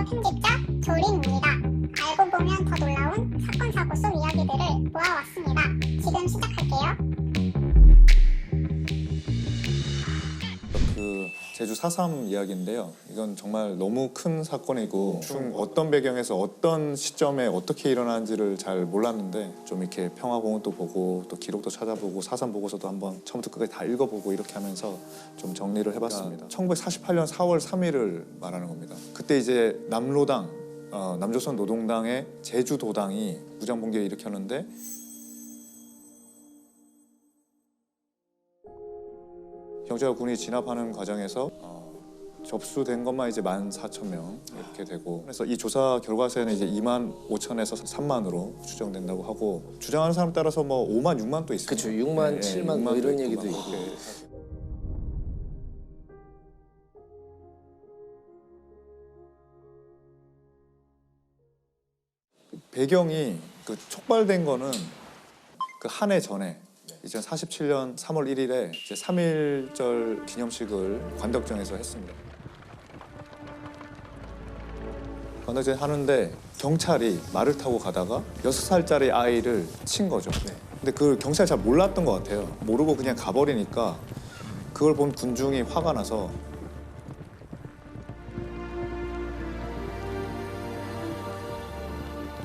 편집자 조린입니다. 알고 보면 더 놀라운 사건 사고 속 이야기들을 모아왔습니다. 지금 시작할게요. 그 제주 4.3 이야기인데요. 이건 정말 너무 큰 사건이고 어떤 배경에서 어떤 시점에 어떻게 일어난지를 잘 몰랐는데 좀 이렇게 평화공원도 보고 또 기록도 찾아보고 4.3 보고서도 한번 처음부터 끝까지 다 읽어보고 이렇게 하면서 좀 정리를 해봤습니다. 1948년 4월 3일을 말하는 겁니다. 그때 이제 남로당, 남조선 노동당의 제주도당이 무장봉기를 일으켰는데 경찰과 군이 진압하는 과정에서 접수된 것만 이제 14,000명 이렇게 되고, 그래서 이 조사 결과서에는 이제 25,000에서 3만으로 추정된다고 하고, 주장하는 사람 따라서 뭐 5만, 6만 또 있어요. 그렇죠. 6만, 네, 7만 뭐 이런 있고 얘기도 막 있고. 그렇게. 배경이 그 촉발된 거는 그 한 해 전에 2047년 3월 1일에 이제 3.1절 기념식을 관덕정에서 했습니다. 관덕정에 하는데 경찰이 말을 타고 가다가 6살짜리 아이를 친 거죠. 근데 그 경찰 잘 몰랐던 것 같아요. 모르고 그냥 가버리니까 그걸 본 군중이 화가 나서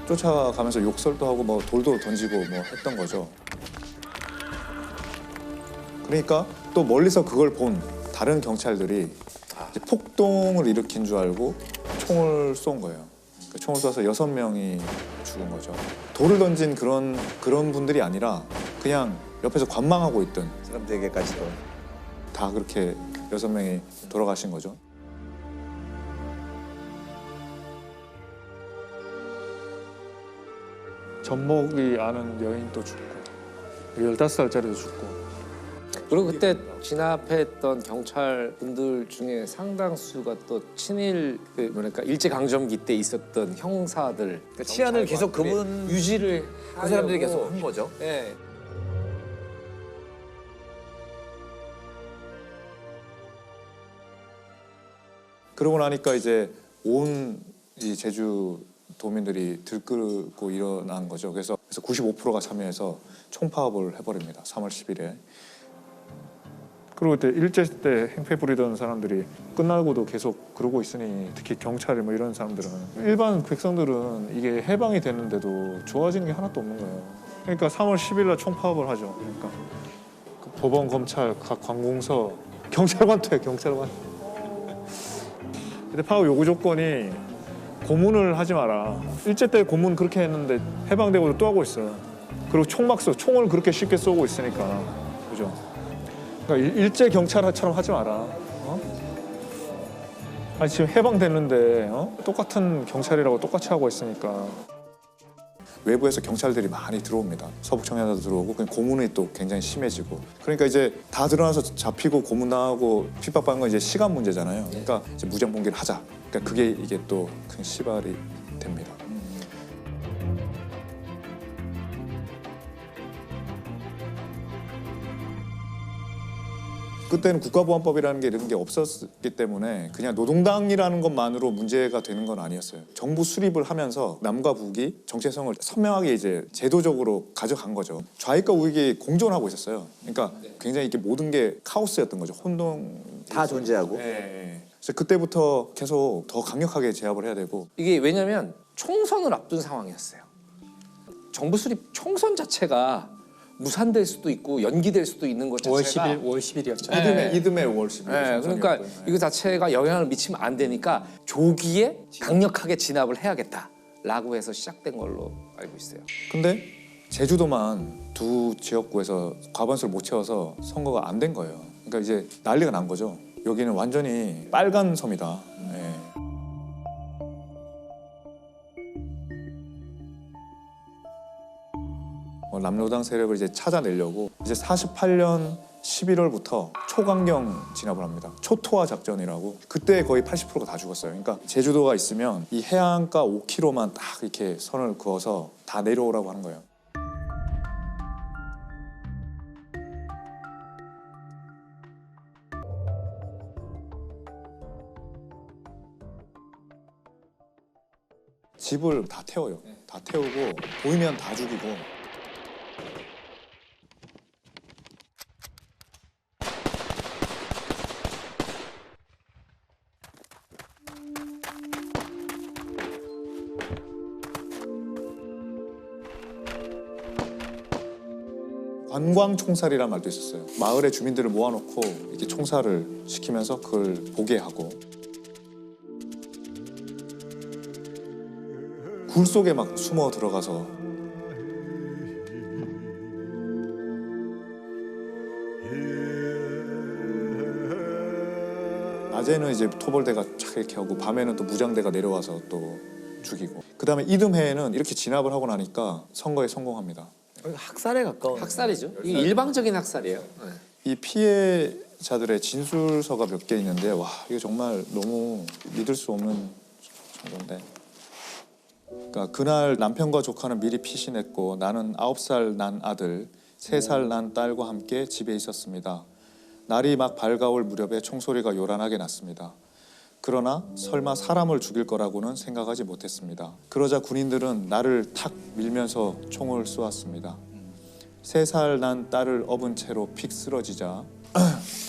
쫓아가면서 욕설도 하고 뭐 돌도 던지고 뭐 했던 거죠. 그러니까 또 멀리서 그걸 본 다른 경찰들이 이제 폭동을 일으킨 줄 알고 총을 쏜 거예요. 그 총을 쏴서 6명이 죽은 거죠. 돌을 던진 그런 분들이 아니라 그냥 옆에서 관망하고 있던 사람들에게까지도. 다 그렇게 6명이 돌아가신 거죠. 전목이 아는 여인도 죽고 15살짜리도 죽고. 그리고 그때 진압했던 경찰 분들 중에 상당수가 또 친일 뭐랄까 일제 강점기 때 있었던 형사들, 그러니까 치안을 계속 그분 유지를 그 사람들이 하려고. 계속 한 거죠. 네. 그러고 나니까 이제 온 이 제주 도민들이 들끓고 일어난 거죠. 그래서 95%가 참여해서 총파업을 해버립니다. 3월 10일에. 그리고 그때 일제 때 행패 부리던 사람들이 끝나고도 계속 그러고 있으니, 특히 경찰이 뭐 이런 사람들은, 일반 백성들은 이게 해방이 됐는데도 좋아지는 게 하나도 없는 거예요. 그러니까 3월 10일 날 총파업을 하죠. 그러니까 그 법원, 검찰, 각 관공서, 경찰관도 해요. 경찰관. 근데 파업 요구 조건이 고문을 하지 마라. 일제 때 고문 그렇게 했는데 해방되고도 또 하고 있어요. 그리고 총 막 써. 총을 그렇게 쉽게 쏘고 있으니까. 그죠? 그러니까 일제 경찰처럼 하지 마라. 아니 지금 해방됐는데 똑같은 경찰이라고 똑같이 하고 있으니까. 외부에서 경찰들이 많이 들어옵니다. 서북 청년도 들어오고, 그냥 고문이 또 굉장히 심해지고. 그러니까 이제 다 드러나서 잡히고 고문당하고 핍박받는 건 이제 시간 문제잖아요. 그러니까 이제 무장봉기를 하자. 그러니까 그게 이게 또 큰 시발이 됩니다. 그때는 국가보안법이라는 게 이런 게 없었기 때문에 그냥 노동당이라는 것만으로 문제가 되는 건 아니었어요. 정부 수립을 하면서 남과 북이 정체성을 선명하게 이제 제도적으로 가져간 거죠. 좌익과 우익이 공존하고 있었어요. 그러니까 굉장히 이렇게 모든 게 카오스였던 거죠. 혼동 다 존재하고. 네. 그래서 그때부터 계속 더 강력하게 제압을 해야 되고. 이게 왜냐면 총선을 앞둔 상황이었어요. 정부 수립 총선 자체가 무산될 수도 있고 연기될 수도 있는 것 자체가 5월 10일이었죠. 이듬해 5월 10일. 네, 그러니까 이거 자체가 영향을 미치면 안 되니까 조기에 강력하게 진압을 해야겠다라고 해서 시작된 걸로 알고 있어요. 근데 제주도만 두 지역구에서 과반수를 못 채워서 선거가 안 된 거예요. 그러니까 이제 난리가 난 거죠. 여기는 완전히 빨간 섬이다. 예. 남로당 세력을 이제 찾아내려고 이제 48년 11월부터 초강경 진압을 합니다. 초토화 작전이라고. 그때 거의 80%가 다 죽었어요. 그러니까 제주도가 있으면 이 해안가 5km만 딱 이렇게 선을 그어서 다 내려오라고 하는 거예요. 집을 다 태워요. 다 태우고 보이면 다 죽이고. 관광 총살이라는 말도 있었어요. 마을의 주민들을 모아놓고 이렇게 총살을 시키면서 그걸 보게 하고 굴 속에 막 숨어 들어가서 낮에는 이제 토벌대가 착 이렇게 하고 밤에는 또 무장대가 내려와서 또 죽이고 그 다음에 이듬해에는 이렇게 진압을 하고 나니까 선거에 성공합니다. 학살에 가까운. 학살이죠. 이게 일방적인 학살이에요. 네. 이 피해자들의 진술서가 몇 개 있는데 와 이거 정말 너무 믿을 수 없는 정도인데 그러니까 그날 남편과 조카는 미리 피신했고 나는 9살 난 아들 3살 난 딸과 함께 집에 있었습니다. 날이 막 밝아올 무렵에 총소리가 요란하게 났습니다. 그러나 설마 사람을 죽일 거라고는 생각하지 못했습니다. 그러자 군인들은 나를 탁 밀면서 총을 쏘았습니다. 3살 난 딸을 업은 채로 픽 쓰러지자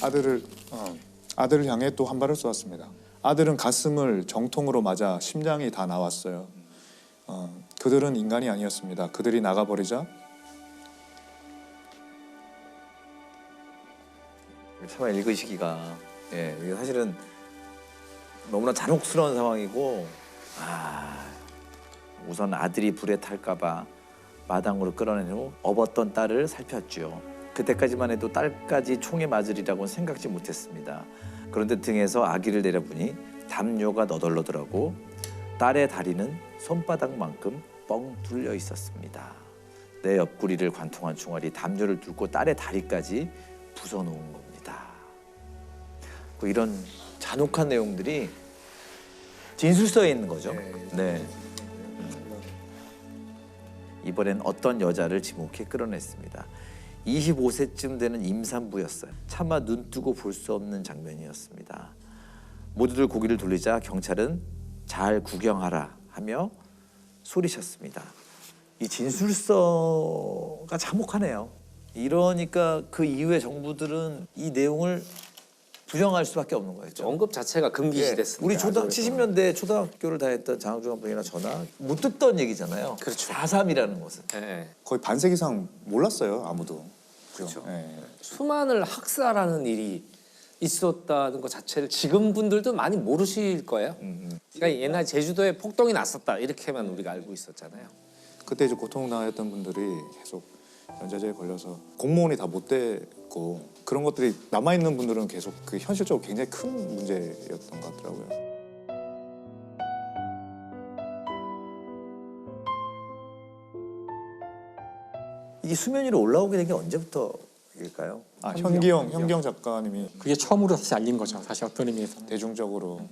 아들을 향해 또 한 발을 쏘았습니다. 아들은 가슴을 정통으로 맞아 심장이 다 나왔어요. 그들은 인간이 아니었습니다. 그들이 나가버리자 차마 읽으시기가 이게 사실은 너무나 잔혹스러운 상황이고 우선 아들이 불에 탈까봐 마당으로 끌어낸 후 업었던 딸을 살폈죠. 그때까지만 해도 딸까지 총에 맞으리라고는 생각지 못했습니다. 그런데 등에서 아기를 내려보니 담요가 너덜너덜하고 딸의 다리는 손바닥만큼 뻥 뚫려 있었습니다. 내 옆구리를 관통한 총알이 담요를 뚫고 딸의 다리까지 부숴놓은 겁니다. 이런 잔혹한 내용들이 진술서에 있는 거죠. 네. 이번엔 어떤 여자를 지목해 끌어냈습니다. 25세쯤 되는 임산부였어요. 차마 눈 뜨고 볼 수 없는 장면이었습니다. 모두들 고개를 돌리자 경찰은 잘 구경하라 하며 소리쳤습니다. 이 진술서가 참혹하네요. 이러니까 그 이후에 정부들은 이 내용을 부정할 수밖에 없는 거예요. 언급 자체가 금기시됐습니다. 우리 70년대 초등학교를 다녔던 장학중학생이나 저나 못 듣던 얘기잖아요. 그렇죠. 4.3이라는 것은. 네. 거의 반세기 이상 몰랐어요 아무도. 그렇죠. 예. 수많은 학살하는 일이 있었다는 것 자체를 지금 분들도 많이 모르실 거예요. 그러니까 옛날 제주도에 폭동이 났었다 이렇게만 우리가 알고 있었잖아요. 그때 이제 고통당했던 분들이 계속 연좌제에 걸려서 공무원이 다 못 되고 그런 것들이 남아있는 분들은 계속 그 현실적으로 굉장히 큰 문제였던 것 같더라고요. 이게 수면 위로 올라오게 된 게 언제부터일까요? 현기영 작가님이 그게 처음으로 사실 알린 거죠. 사실 어떤 의미에서. 대중적으로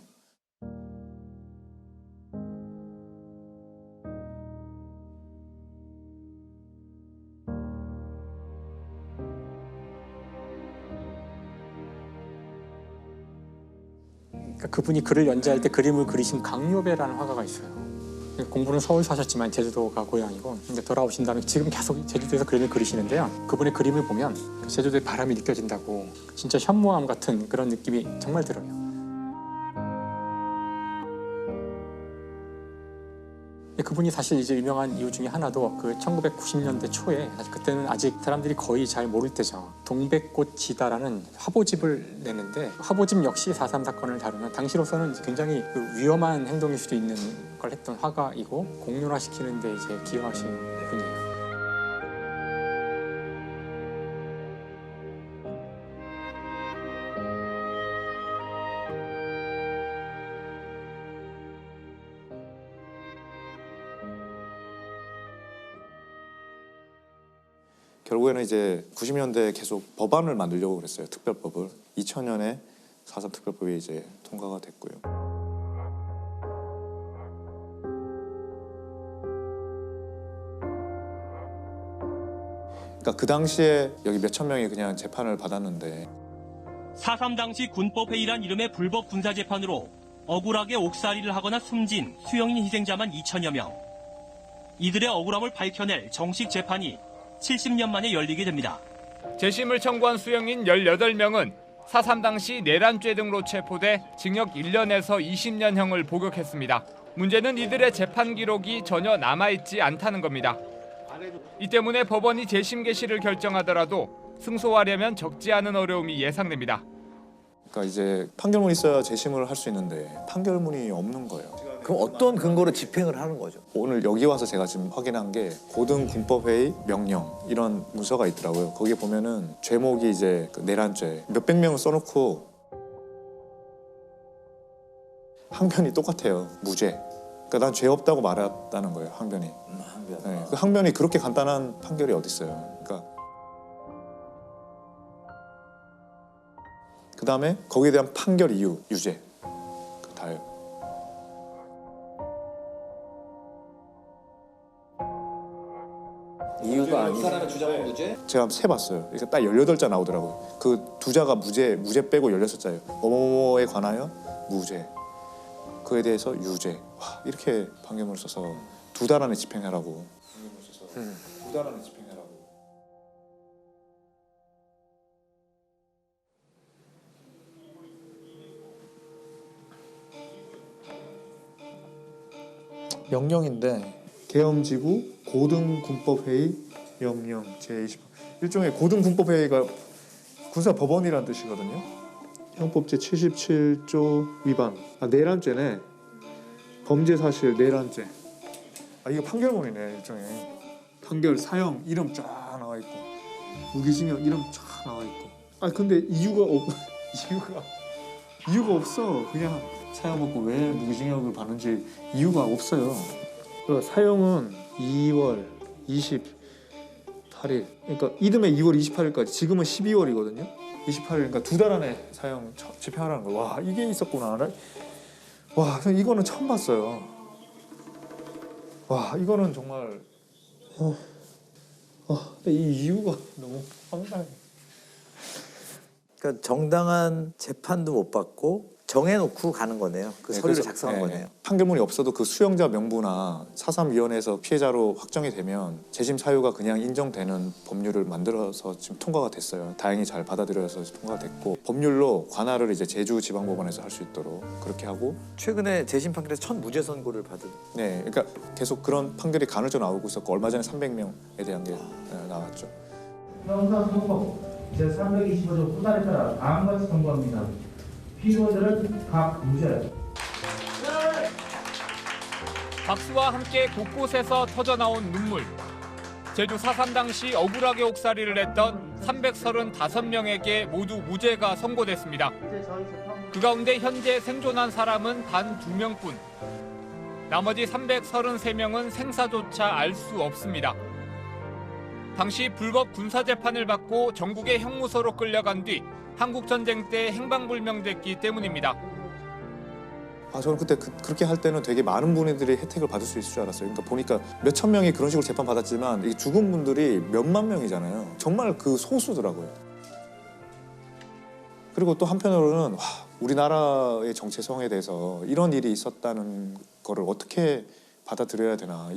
그러니까 그분이 글을 연재할 때 그림을 그리신 강요배라는 화가가 있어요. 공부는 서울 사셨지만 제주도가 고향이고 근데 돌아오신 다음에 지금 계속 제주도에서 그림을 그리시는데요. 그분의 그림을 보면 제주도의 바람이 느껴진다고 진짜 현무암 같은 그런 느낌이 정말 들어요. 그분이 사실 이제 유명한 이유 중에 하나도 그 1990년대 초에 사실 그때는 아직 사람들이 거의 잘 모를 때죠. 동백꽃이다라는 화보집을 내는데 화보집 역시 4.3 사건을 다루는 당시로서는 굉장히 그 위험한 행동일 수도 있는 걸 했던 화가이고 공론화시키는 데 이제 기여하신 분이에요. 결국에는 이제 90년대에 계속 법안을 만들려고 그랬어요. 특별법을. 2000년에 4.3 특별법이 이제 통과가 됐고요. 그러니까 그 당시에 여기 몇천 명이 그냥 재판을 받았는데 4.3 당시 군법회의란 이름의 불법 군사재판으로 억울하게 옥살이를 하거나 숨진 수영인 희생자만 2천여 명. 이들의 억울함을 밝혀낼 정식 재판이 70년 만에 열리게 됩니다. 재심을 청구한 수영인 18명은 4.3 당시 내란죄 등으로 체포돼 징역 1년에서 20년형을 복역했습니다. 문제는 이들의 재판 기록이 전혀 남아있지 않다는 겁니다. 이 때문에 법원이 재심 개시를 결정하더라도 승소하려면 적지 않은 어려움이 예상됩니다. 그러니까 이제 판결문이 있어야 재심을 할 수 있는데 판결문이 없는 거예요. 그럼 어떤 근거로 집행을 하는 거죠? 오늘 여기 와서 제가 지금 확인한 게 고등군법회의 명령 이런 문서가 있더라고요. 거기에 보면은 죄목이 이제 그 내란죄 몇백 명을 써놓고 항변이 똑같아요. 무죄. 그러니까 난 죄 없다고 말했다는 거예요. 항변이. 항변. 네, 그 항변이 그렇게 간단한 판결이 어디 있어요. 그러니까 그 다음에 거기에 대한 판결 이유 유죄 다예요. 이유가 아니죠. 사람의 주장은 무죄? 제가 세봤어요. 그러니까 딱 18자 나오더라고요. 그 두 자가 무죄 빼고 16자예요. 뭐뭐뭐에 관하여 무죄. 그에 대해서 유죄. 와, 이렇게 판결문을 써서 2달 안에 집행하라고. 판결문을 써서 2달 안에 집행하라고. 명령인데 계엄지구 고등군법회의 명령 제20 일종의 고등군법회의가 군사법원이라는 뜻이거든요. 형법 제77조 위반. 내란죄네. 범죄사실 내란죄. 이거 판결문이네. 일종의 판결 사형 이름 쫙 나와 있고 무기징역 이름 쫙 나와 있고. 근데 이유가 없어. 그냥 사형 먹고 왜 무기징역을 받는지 이유가 없어요. 그러니까 사형은 2월 28일. 그러니까 이듬해 2월 28일까지. 지금은 12월이거든요. 28일. 그러니까 2달 안에 사형 집행하라는 거예요. 와, 이게 있었구나. 와, 이거는 처음 봤어요. 와, 이거는 정말 이 이유가 너무 황당해. 그러니까 정당한 재판도 못 받고 정해놓고 가는 거네요. 그 서류를 그래서, 작성한 거네요. 판결문이 없어도 그 수용자 명부나 4.3위원회에서 피해자로 확정이 되면 재심 사유가 그냥 인정되는 법률을 만들어서 지금 통과가 됐어요. 다행히 잘 받아들여서 통과가 됐고 법률로 관할을 이제 제주지방법원에서 할 수 있도록 그렇게 하고 최근에 재심 판결에서 첫 무죄 선고를 받은. 네, 그러니까 계속 그런 판결이 간헐적 나오고 있었고 얼마 전에 300명에 대한 게 나왔죠. 형사소송법 제325조 후단에 따라 다음과 같이 선고합니다. 피고들은 각 무죄. 박수와 함께 곳곳에서 터져나온 눈물. 제주 4.3 당시 억울하게 옥살이를 했던 335명에게 모두 무죄가 선고됐습니다. 그 가운데 현재 생존한 사람은 단 2명뿐. 나머지 333명은 생사조차 알 수 없습니다. 당시 불법 군사재판을 받고 전국의 형무소로 끌려간 뒤 한국전쟁 때 행방불명됐기 때문입니다. 저는 그때 그렇게 할 때는 되게 많은 분들이 혜택을 받을 수 있을 줄 알았어요. 그러니까 보니까 몇천 명이 그런 식으로 재판 받았지만 이 죽은 분들이 몇만 명이잖아요. 정말 그 소수더라고요. 그리고 또 한편으로는 우리나라의 정체성에 대해서 이런 일이 있었다는 거를 어떻게 받아들여야 되나,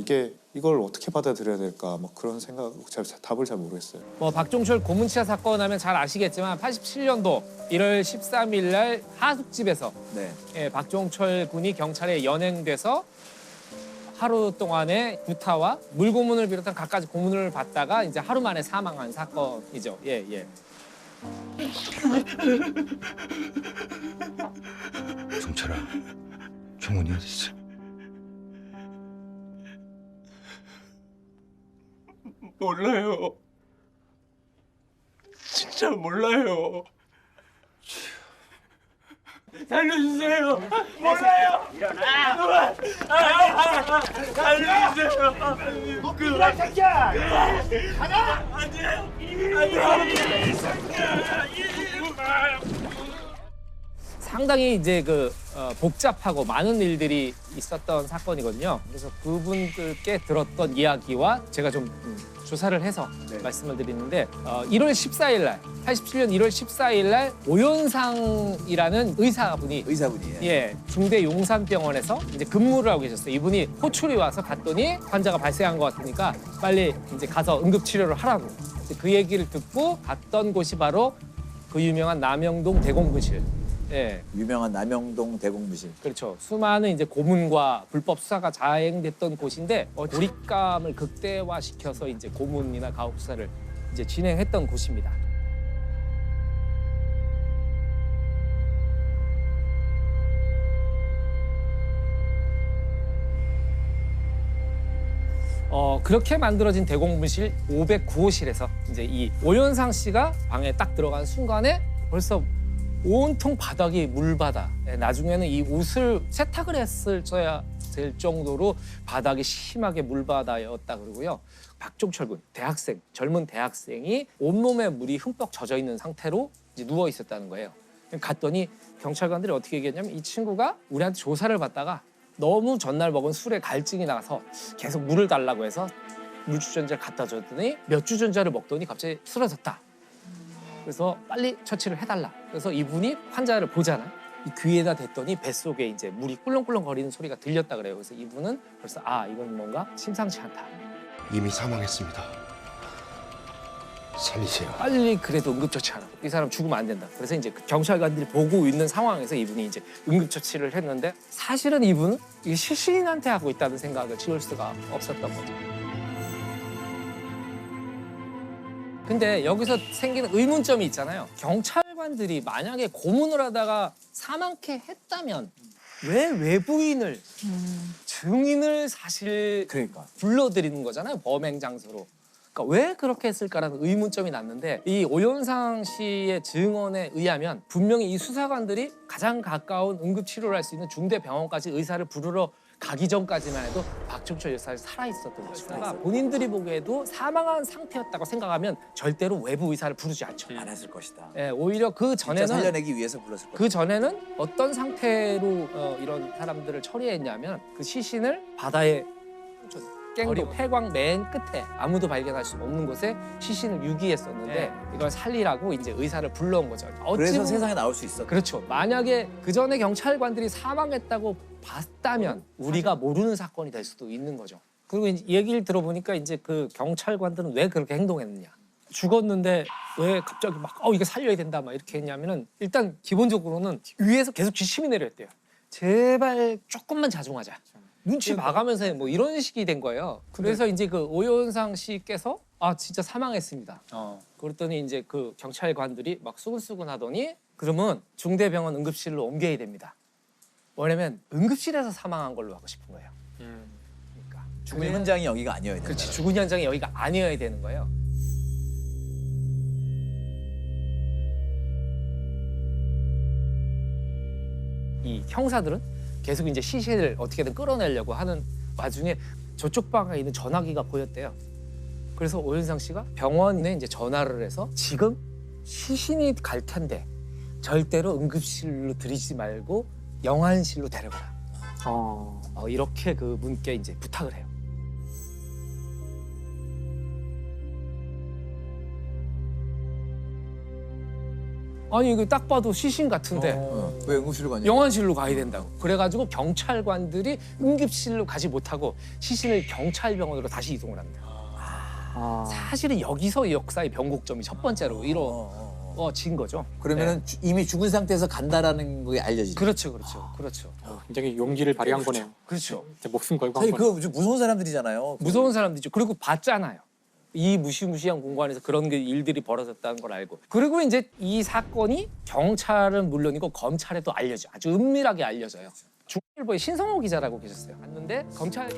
이걸 어떻게 받아들여야 될까, 뭐 그런 생각, 답을 잘 모르겠어요. 박종철 고문치사 사건 하면 잘 아시겠지만 87년도 1월 13일 날 하숙집에서 박종철 군이 경찰에 연행돼서 하루 동안의 구타와 물고문을 비롯한 갖가지 고문을 받다가 이제 하루 만에 사망한 사건이죠. 종철아, 종훈이 어디 있어? 몰라요. 진짜 몰라요. 살려주세요. 몰라요. 일어나. 살려주세요. 그 새끼야. 가자. 안돼. 상당히 이제 복잡하고 많은 일들이 있었던 사건이거든요. 그래서 그분들께 들었던 이야기와 제가 좀 조사를 해서 말씀을 드리는데 1월 14일 날 87년 1월 14일 날 오연상이라는 의사분이 예, 중대 용산병원에서 이제 근무를 하고 계셨어요. 이분이 호출이 와서 갔더니 환자가 발생한 것 같으니까 빨리 이제 가서 응급 치료를 하라고. 그 얘기를 듣고 갔던 곳이 바로 그 유명한 남영동 대공분실. 예. 유명한 남영동 대공무실. 그렇죠. 수많은 이제 고문과 불법 수사가 자행됐던 곳인데 몰입감을 극대화시켜서 이제 고문이나 가혹 수사를 이제 진행했던 곳입니다. 그렇게 만들어진 대공분실 509호실에서 이제 이 오연상 씨가 방에 딱 들어간 순간에 벌써 온통 바닥이 물바다. 나중에는 이 옷을 세탁을 했어야 될 정도로 바닥이 심하게 물바다였다 그러고요. 박종철 군, 대학생, 젊은 대학생이 온몸에 물이 흠뻑 젖어 있는 상태로 이제 누워 있었다는 거예요. 갔더니 경찰관들이 어떻게 얘기했냐면 이 친구가 우리한테 조사를 받다가 너무 전날 먹은 술에 갈증이 나서 계속 물을 달라고 해서 물주전자를 갖다 줬더니 몇 주전자를 먹더니 갑자기 쓰러졌다. 그래서 빨리 처치를 해달라. 그래서 이분이 환자를 보잖아. 이 귀에다 댔더니 뱃속에 이제 물이 꿀렁꿀렁 거리는 소리가 들렸다 그래요. 그래서 이분은 벌써 이건 뭔가 심상치 않다. 이미 사망했습니다. 살리세요. 빨리 그래도 응급처치하라. 이 사람 죽으면 안 된다. 그래서 이제 경찰관들이 보고 있는 상황에서 이분이 이제 응급처치를 했는데 사실은 이분은 이 시신한테 하고 있다는 생각을 지울 수가 없었던 거죠. 근데 여기서 생기는 의문점이 있잖아요. 경찰관들이 만약에 고문을 하다가 사망케 했다면 왜 외부인을 증인을 사실 불러들이는 거잖아요. 범행 장소로. 그러니까 왜 그렇게 했을까라는 의문점이 났는데 이 오연상 씨의 증언에 의하면 분명히 이 수사관들이 가장 가까운 응급치료를 할 수 있는 중대병원까지 의사를 부르러 가기 전까지만 해도 박종철 여사가 살아있었던 것이다. 본인들이 보기에도 사망한 상태였다고 생각하면 절대로 외부 의사를 부르지 않죠. 안 했을 것이다. 예, 오히려 그 전에는 살려내기 위해서 불렀을 것이다. 그 전에는 어떤 상태로 이런 사람들을 처리했냐면 그 시신을 바다에 깽도 폐광 맨 끝에 아무도 발견할 수 없는 곳에 시신을 유기했었는데 이걸 살리라고 이제 의사를 불러온 거죠. 그래서 세상에 나올 수 있었다. 그렇죠. 만약에 그 전에 경찰관들이 사망했다고 봤다면 우리가 모르는 사건이 될 수도 있는 거죠. 그리고 이제 얘기를 들어보니까 이제 그 경찰관들은 왜 그렇게 행동했느냐. 죽었는데 왜 갑자기 막 이거 살려야 된다 막 이렇게 했냐면은 일단 기본적으로는 위에서 계속 지침이 내렸대요. 제발 조금만 자중하자. 눈치 봐가면서 뭐 이런 식이 된 거예요. 그래서 이제 그 오연상 씨께서 진짜 사망했습니다. 그랬더니 이제 그 경찰관들이 막 수근수근 하더니 그러면 중대병원 응급실로 옮겨야 됩니다. 왜냐면 응급실에서 사망한 걸로 하고 싶은 거예요. 그러니까 죽은 현장이 여기가 아니어야 돼. 그렇지. 죽은 현장이 여기가 아니어야 되는 거예요. 이 형사들은 계속 이제 시신을 어떻게든 끌어내려고 하는 와중에 저쪽 방에 있는 전화기가 보였대요. 그래서 오연상 씨가 병원에 이제 전화를 해서 지금 시신이 갈 텐데 절대로 응급실로 들이지 말고 영안실로 데려가라. 이렇게 그 분께 이제 부탁을 해요. 아니 이거 딱 봐도 시신 같은데 왜 응급실로 가냐? 영안실로 가야 된다고. 그래가지고 경찰관들이 응급실로 가지 못하고 시신을 경찰병원으로 다시 이동을 합니다. 사실은 여기서 역사의 변곡점이 첫 번째로 이루어진 거죠. 그러면은 이미 죽은 상태에서 간다라는 게 알려지죠. 그렇죠. 굉장히 용기를 발휘한 거네요. 그렇죠. 목숨 걸고 한 사실 거네요. 그거 무서운 사람들이잖아요. 무서운 사람들이죠. 그리고 봤잖아요. 이 무시무시한 공간에서 그런 일들이 벌어졌다는 걸 알고. 그리고 이제 이 사건이 경찰은 물론이고 검찰에도 알려져. 아주 은밀하게 알려져요. 중앙일보의 신성호 기자라고 계셨어요. 갔는데 검찰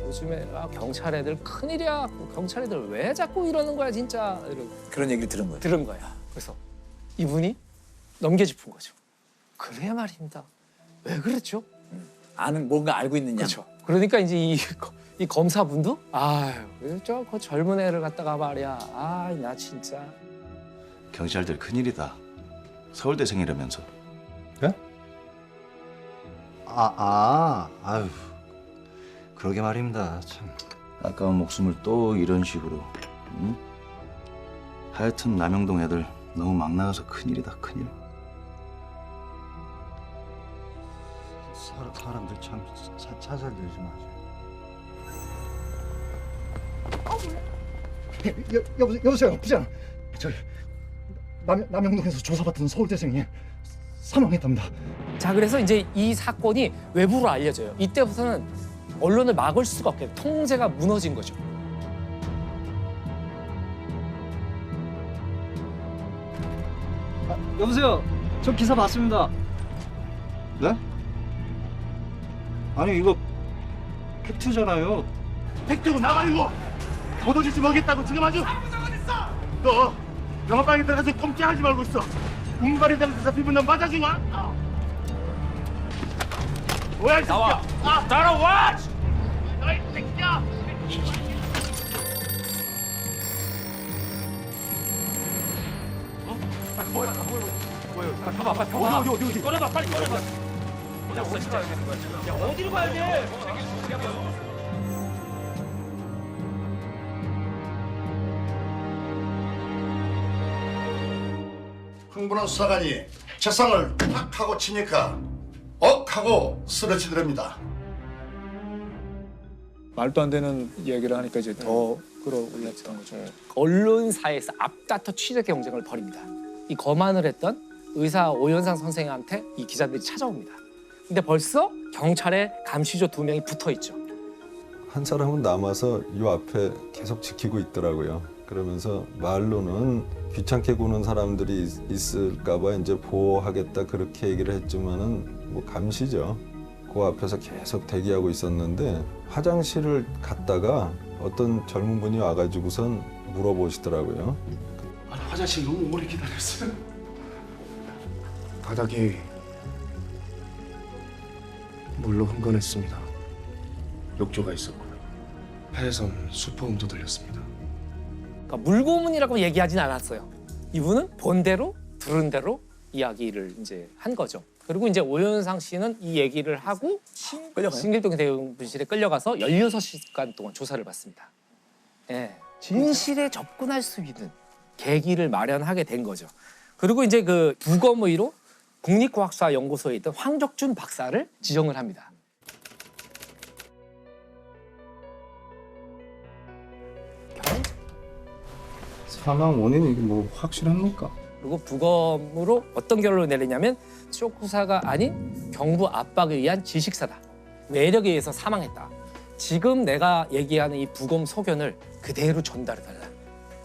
요즘에 경찰 애들 큰일이야. 경찰 애들 왜 자꾸 이러는 거야 진짜. 그런 얘기를 들은 거예요. 들은 거야. 그래서 이분이 넘겨짚은 거죠. 그래 말입니다. 왜 그랬죠? 뭔가 알고 있느냐. 그렇죠. 그러니까 이제 이 검사분도 아유 저 그 젊은 애를 갖다가 말이야. 아 나 진짜. 경찰들 큰일이다. 서울대생이라면서. 아유, 그러게 말입니다. 참. 아까운 목숨을 또 이런 식으로. 응? 하여튼 남영동 애들 너무 막 나가서 큰일이다, 큰일. 사람들 참 살살 들지 마세요. 여보세요, 부장. 저 남영동에서 조사받던 서울대생이 사망했답니다. 자 그래서 이제 이 사건이 외부로 알려져요. 이때부터는 언론을 막을 수가 없게 통제가 무너진 거죠. 여보세요, 저 기사 봤습니다. 네? 아니 이거 팩트잖아요. 팩트고 나가리고 도도지지 먹겠다고 지금 아주. 너 영화방에 들어가서 꼼짝하지 말고 있어. 운발에 대해서 피부 넌 맞아주마. 뭐야 이 새끼야. 나와. 따라와. 너이 새끼야. 뭐야? 가봐. 어디. 꺼내봐, 빨리 꺼내봐. 야, 어디로 가야 돼? 흥분한 수사관이 책상을 탁 하고 치니까 억 하고 쓰러지더랍니다. 말도 안 되는 이야기를 하니까 이제 더 끌어올렸던 거죠. 언론사에서 앞다퉈 취재 경쟁을 벌입니다. 이 거만을 했던 의사 오현상 선생한테 이 기자들이 찾아옵니다. 근데 벌써 경찰에 감시조 2명이 붙어 있죠. 한 사람은 남아서 요 앞에 계속 지키고 있더라고요. 그러면서 말로는 귀찮게 구는 사람들이 있을까 봐 이제 보호하겠다 그렇게 얘기를 했지만은 뭐 감시죠. 그 앞에서 계속 대기하고 있었는데 화장실을 갔다가 어떤 젊은 분이 와가지고선 물어보시더라고요. 아니, 화장실 너무 오래 기다렸어요. 바닥에 물로 흥건했습니다. 욕조가 있었고요. 폐에선 수포음도 들렸습니다. 그러니까 물고문이라고 얘기하진 않았어요. 이분은 본 대로 들은 대로 이야기를 이제 한 거죠. 그리고 이제 오현상 씨는 이 얘기를 하고 신길동 대응분실에 끌려가서 16시간 동안 조사를 받습니다. 예, 진실에 접근할 수 있는 계기를 마련하게 된 거죠. 그리고 이제 그 부검의로 국립과학수사연구소에 있던 황적준 박사를 지정을 합니다. 사망 원인이 뭐 확실합니까? 그리고 부검으로 어떤 결론을 내리냐면 쇼크사가 아닌 경부 압박에 의한 질식사다. 외력에 의해서 사망했다. 지금 내가 얘기하는 이 부검 소견을 그대로 전달해달라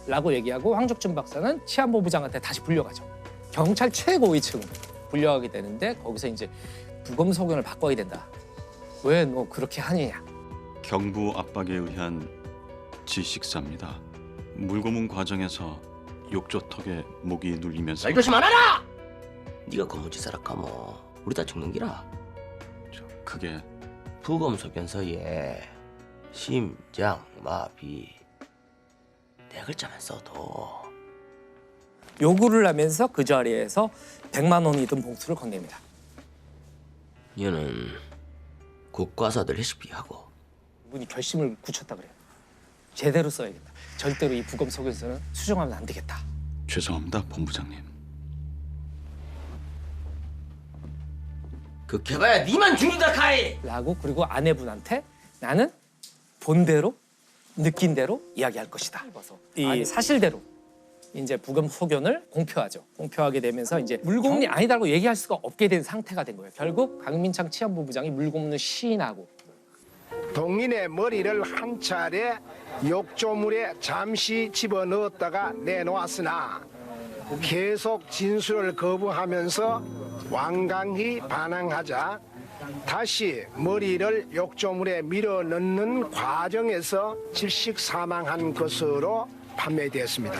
라고 얘기하고 황적준 박사는 치안본부장한테 다시 불려가죠. 경찰 최고위층 불려가게 되는데 거기서 이제 부검 소견을 바꿔야 된다. 왜 너 그렇게 하느냐. 경부 압박에 의한 질식사입니다. 물고문 과정에서 욕조턱에 목이 눌리면서 이것이 말하라! 네가 고무지사라 까모 우리 다 죽는 기라. 그게 부검 소견서에 심장 마비 네 글자만 써도 요구를 하면서 그 자리에서 100만 원이 든 봉투를 건넵니다. 얘는 국과사들 레시피하고 이분이 결심을 굳혔다 그래요. 제대로 써야겠다. 절대로 이 부검 소견서는 수정하면 안 되겠다. 죄송합니다, 본부장님. 그 개봐야 니만 죽는다 카이! 라고 그리고 아내분한테 나는 본대로 느낀 대로 이야기할 것이다. 이 사실대로 이제 부검 소견을 공표하죠. 공표하게 되면서 이제 물고문이 아니다라고 얘기할 수가 없게 된 상태가 된 거예요. 결국 강민창 치안본부장이 물고문을 시인하고 동인의 머리를 한 차례 욕조물에 잠시 집어넣었다가 내놓았으나 계속 진술을 거부하면서 완강히 반항하자 다시 머리를 욕조물에 밀어넣는 과정에서 질식 사망한 것으로 판매되었습니다.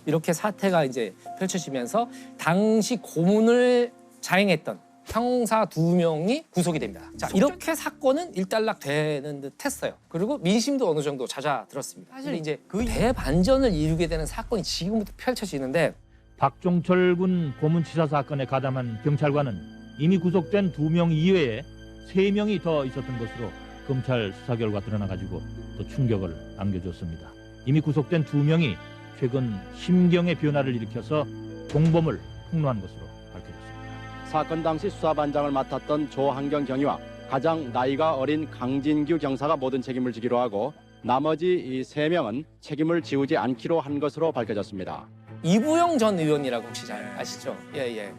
이렇게 사태가 이제 펼쳐지면서 당시 고문을 자행했던 형사 2명이 구속이 됩니다. 자, 이렇게 사건은 일단락되는 듯 했어요. 그리고 민심도 어느 정도 잦아들었습니다. 사실 이제 그 대반전을 이루게 되는 사건이 지금부터 펼쳐지는데 박종철 군 고문치사 사건에 가담한 경찰관은 이미 구속된 2명 이외에 3명이 더 있었던 것으로 검찰 수사 결과 드러나가지고 또 충격을 안겨줬습니다. 이미 구속된 2명이 최근 심경의 변화를 일으켜서 공범을 폭로한 것으로 밝혀졌습니다. 사건 당시 수사반장을 맡았던 조한경 경위와 가장 나이가 어린 강진규 경사가 모든 책임을 지기로 하고 나머지 이 3명은 책임을 지우지 않기로 한 것으로 밝혀졌습니다. 이부영 전 의원이라고 혹시 잘 아시죠? 예.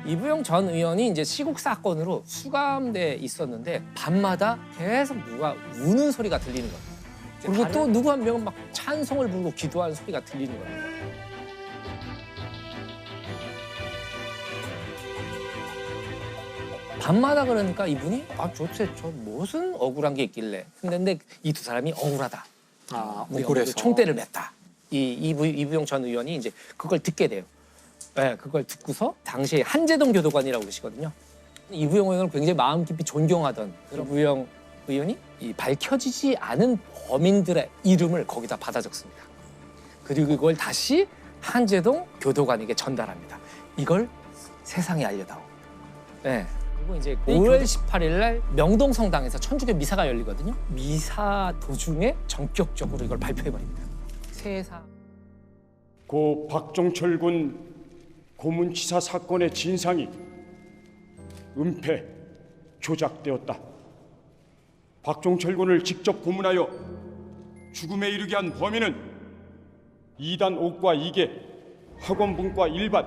이부영 전 의원이 이제 시국 사건으로 수감돼 있었는데 밤마다 계속 누가 우는 소리가 들리는 거예요. 그리고 또 누구 한 명은 막 찬송을 부르고 기도하는 소리가 들리는 거예요. 밤마다 그러니까 이분이 도대체 저 무슨 억울한 게 있길래 근데 이 2 사람이 억울하다. 억울해서 총대를 맸다. 이부영 전 의원이 이제 그걸 듣게 돼요. 네, 그걸 듣고서 당시에 한재동 교도관이라고 계시거든요. 이부영 의원을 굉장히 마음 깊이 존경하던 이부영 의원이 이 밝혀지지 않은 범인들의 이름을 거기다 받아 적습니다. 그리고 이걸 다시 한재동 교도관에게 전달합니다. 이걸 세상에 알려다오. 네. 그리고 이제 5월 18일 날 명동성당에서 천주교 미사가 열리거든요. 미사 도중에 전격적으로 이걸 발표해버립니다. 세상. 고 박종철 군 고문치사 사건의 진상이 은폐, 조작되었다. 박종철 군을 직접 고문하여 죽음에 이르게 한 범인은 2단 5과 2개, 학원분과 1반,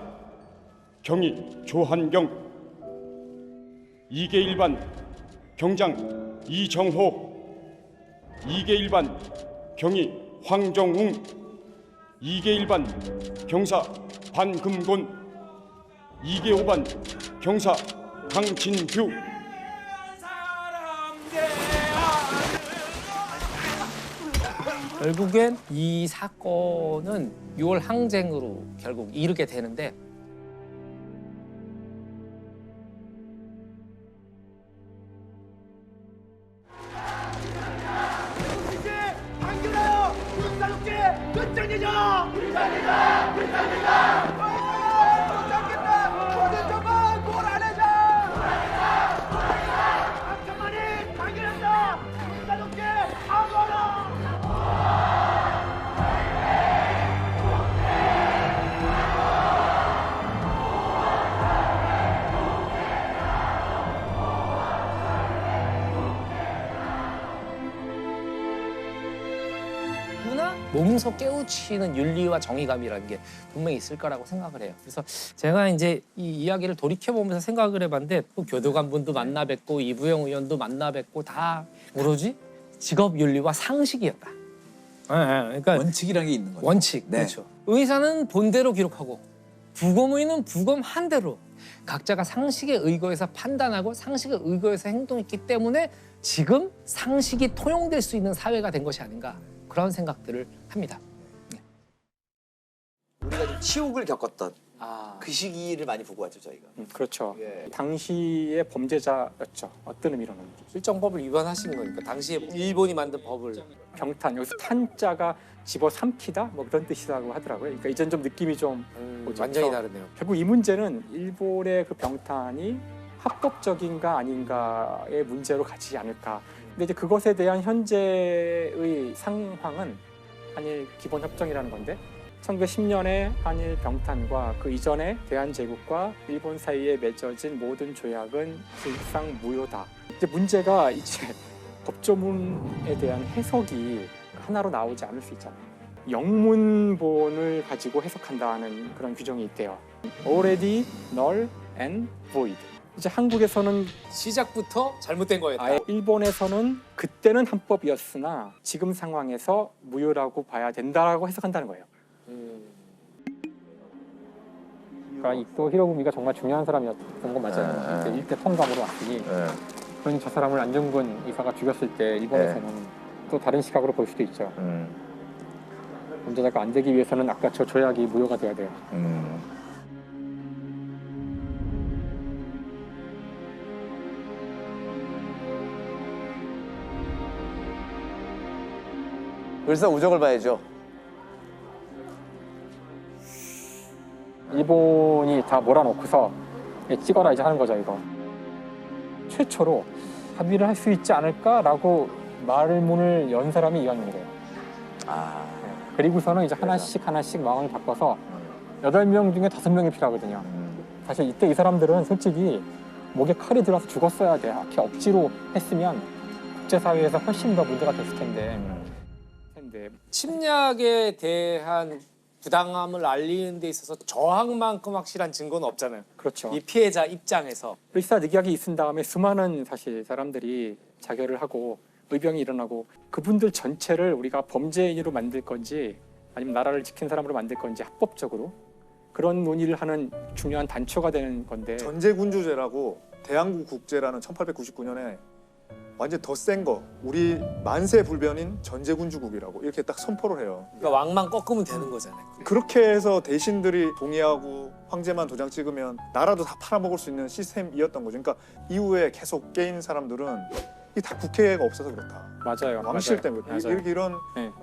경위 조한경, 2개 1반 경장 이정호, 2개 1반 경위 황정웅, 2개 1반 경사 반금곤, 2개 5반 경사 강진규. 결국엔 이 사건은 6월 항쟁으로 결국 이르게 되는데 몸소 깨우치는 윤리와 정의감이라는 게 분명히 있을 거라고 생각을 해요. 그래서 제가 이제 이 이야기를 돌이켜보면서 생각을 해봤는데 교도관분도 만나 뵙고 이부영 의원도 만나 뵙고 다 오로지 직업 윤리와 상식이었다. 그러니까 원칙이라는 게 있는 거죠. 원칙, 네. 그렇죠. 의사는 본대로 기록하고 부검의는 부검한 대로 각자가 상식에 의거해서 판단하고 상식에 의거해서 행동했기 때문에 지금 상식이 통용될 수 있는 사회가 된 것이 아닌가. 그런 생각들을 합니다. 우리가 좀 치욕을 겪었던 그 시기를 많이 보고 왔죠, 저희가. 그렇죠. 당시의 범죄자였죠. 어떤 의미로는. 실정법을 위반하신 거니까 당시에 일본이 만든 법을. 병탄, 여기서 탄자가 집어삼키다 뭐 그런 뜻이라고 하더라고요. 그러니까 이전 좀 느낌이 좀 완전히 다르네요. 결국 이 문제는 일본의 그 병탄이 합법적인가 아닌가의 문제로 가지 않을까. 근데 이제 그것에 대한 현재의 상황은 한일 기본협정이라는 건데 1910년에 한일 병탄과 그 이전에 대한제국과 일본 사이에 맺어진 모든 조약은 사실상 무효다. 이제 문제가 이제 법조문에 대한 해석이 하나로 나오지 않을 수 있잖아요. 영문본을 가지고 해석한다는 그런 규정이 있대요. Already, null and void. 이제 한국에서는 시작부터 잘못된 거였다. 일본에서는 그때는 합법이었으나 지금 상황에서 무효라고 봐야 된다라고 해석한다는 거예요. 그러니까 또 히로부미가 정말 중요한 사람이었던 건 맞아요. 일대 통감으로 왔으니 그런 저 사람을 안중근 이사가 죽였을 때 일본에서는 또 다른 시각으로 볼 수도 있죠. 범죄자가 안 되기 위해서는 아까 저 조약이 무효가 돼야 돼요. 그래서 우정을 봐야죠. 일본이 다 몰아놓고서 찍어라 이제 하는 거죠, 이거. 최초로 합의를 할 수 있지 않을까라고 말문을 연 사람이 이완용이래요. 그리고서는 이제 하나씩 마음을 바꿔서 8명 중에 5명이 필요하거든요. 사실 이때 이 사람들은 솔직히 목에 칼이 들어서 죽었어야 돼. 이렇게 억지로 했으면 국제사회에서 훨씬 더 문제가 됐을 텐데. 침략에 대한 부당함을 알리는 데 있어서 저항만큼 확실한 증거는 없잖아요. 그렇죠. 이 피해자 입장에서. 일사늑약이 있은 다음에 수많은 사실 사람들이 자결을 하고 의병이 일어나고 그분들 전체를 우리가 범죄인으로 만들 건지 아니면 나라를 지킨 사람으로 만들 건지 합법적으로 그런 논의를 하는 중요한 단초가 되는 건데 전제군주제라고 대한국 국제라는 1899년에 완전 더 센 거 우리 만세 불변인 전제군주국이라고 이렇게 딱 선포를 해요. 그러니까 왕만 꺾으면 되는 거잖아요. 그렇게 해서 대신들이 동의하고 황제만 도장 찍으면 나라도 다 팔아먹을 수 있는 시스템이었던 거죠. 그러니까 이후에 계속 깨인 사람들은 이 다 국회가 없어서 그렇다. 맞아요. 왕실 때문에 맞아요. 이런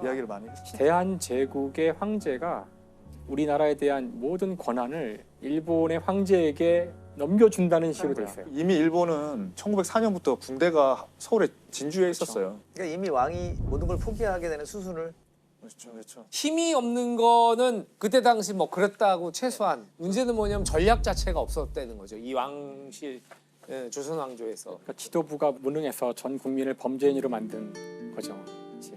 이야기를 많이 했죠. 대한제국의 황제가 우리나라에 대한 모든 권한을 일본의 황제에게 넘겨준다는 식으로 돼 있어요. 이미 일본은 1904년부터 군대가 서울에 진주에 있었어요. 그러니까 이미 왕이 모든 걸 포기하게 되는 수순을. 그렇죠. 힘이 없는 거는 그때 당시 뭐 그랬다고 최소한 문제는 뭐냐면 전략 자체가 없었다는 거죠. 이 왕실 조선 왕조에서. 그러니까 지도부가 무능해서 전 국민을 범죄인으로 만든 거죠. 그치?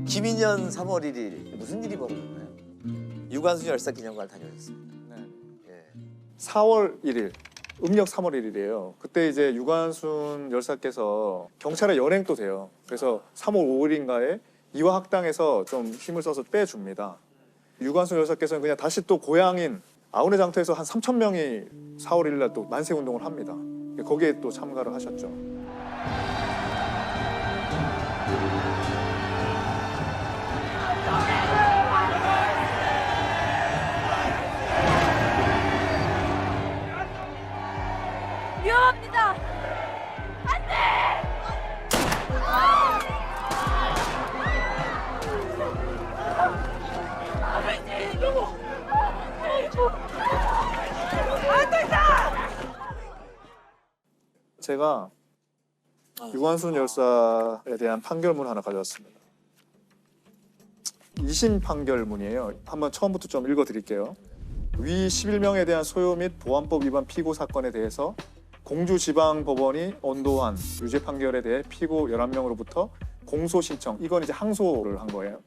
김인년 3월 1일 무슨 일이 벌어졌나요? 유관순 열사 기념관을 다녀오셨습니다. 4월 1일, 음력 3월 1일이에요. 그때 이제 유관순 열사께서 경찰에 연행도 돼요. 그래서 3월 5일인가에 이화학당에서 좀 힘을 써서 빼줍니다. 유관순 열사께서는 그냥 다시 또 고향인 아우네 장터에서 한 3,000명이 4월 1일 날 또 만세 운동을 합니다. 거기에 또 참가를 하셨죠. 위험합니다. 안 돼! 제가 유관순 열사에 대한 판결문 하나 가져왔습니다. 2심 판결문이에요. 한번 처음부터 좀 읽어드릴게요. 위 11명에 대한 소요 및 보안법 위반 피고 사건에 대해서 공주지방법원이 언도한 유죄 판결에 대해 피고 11명으로부터 공소 신청, 이건 이제 항소를 한 거예요.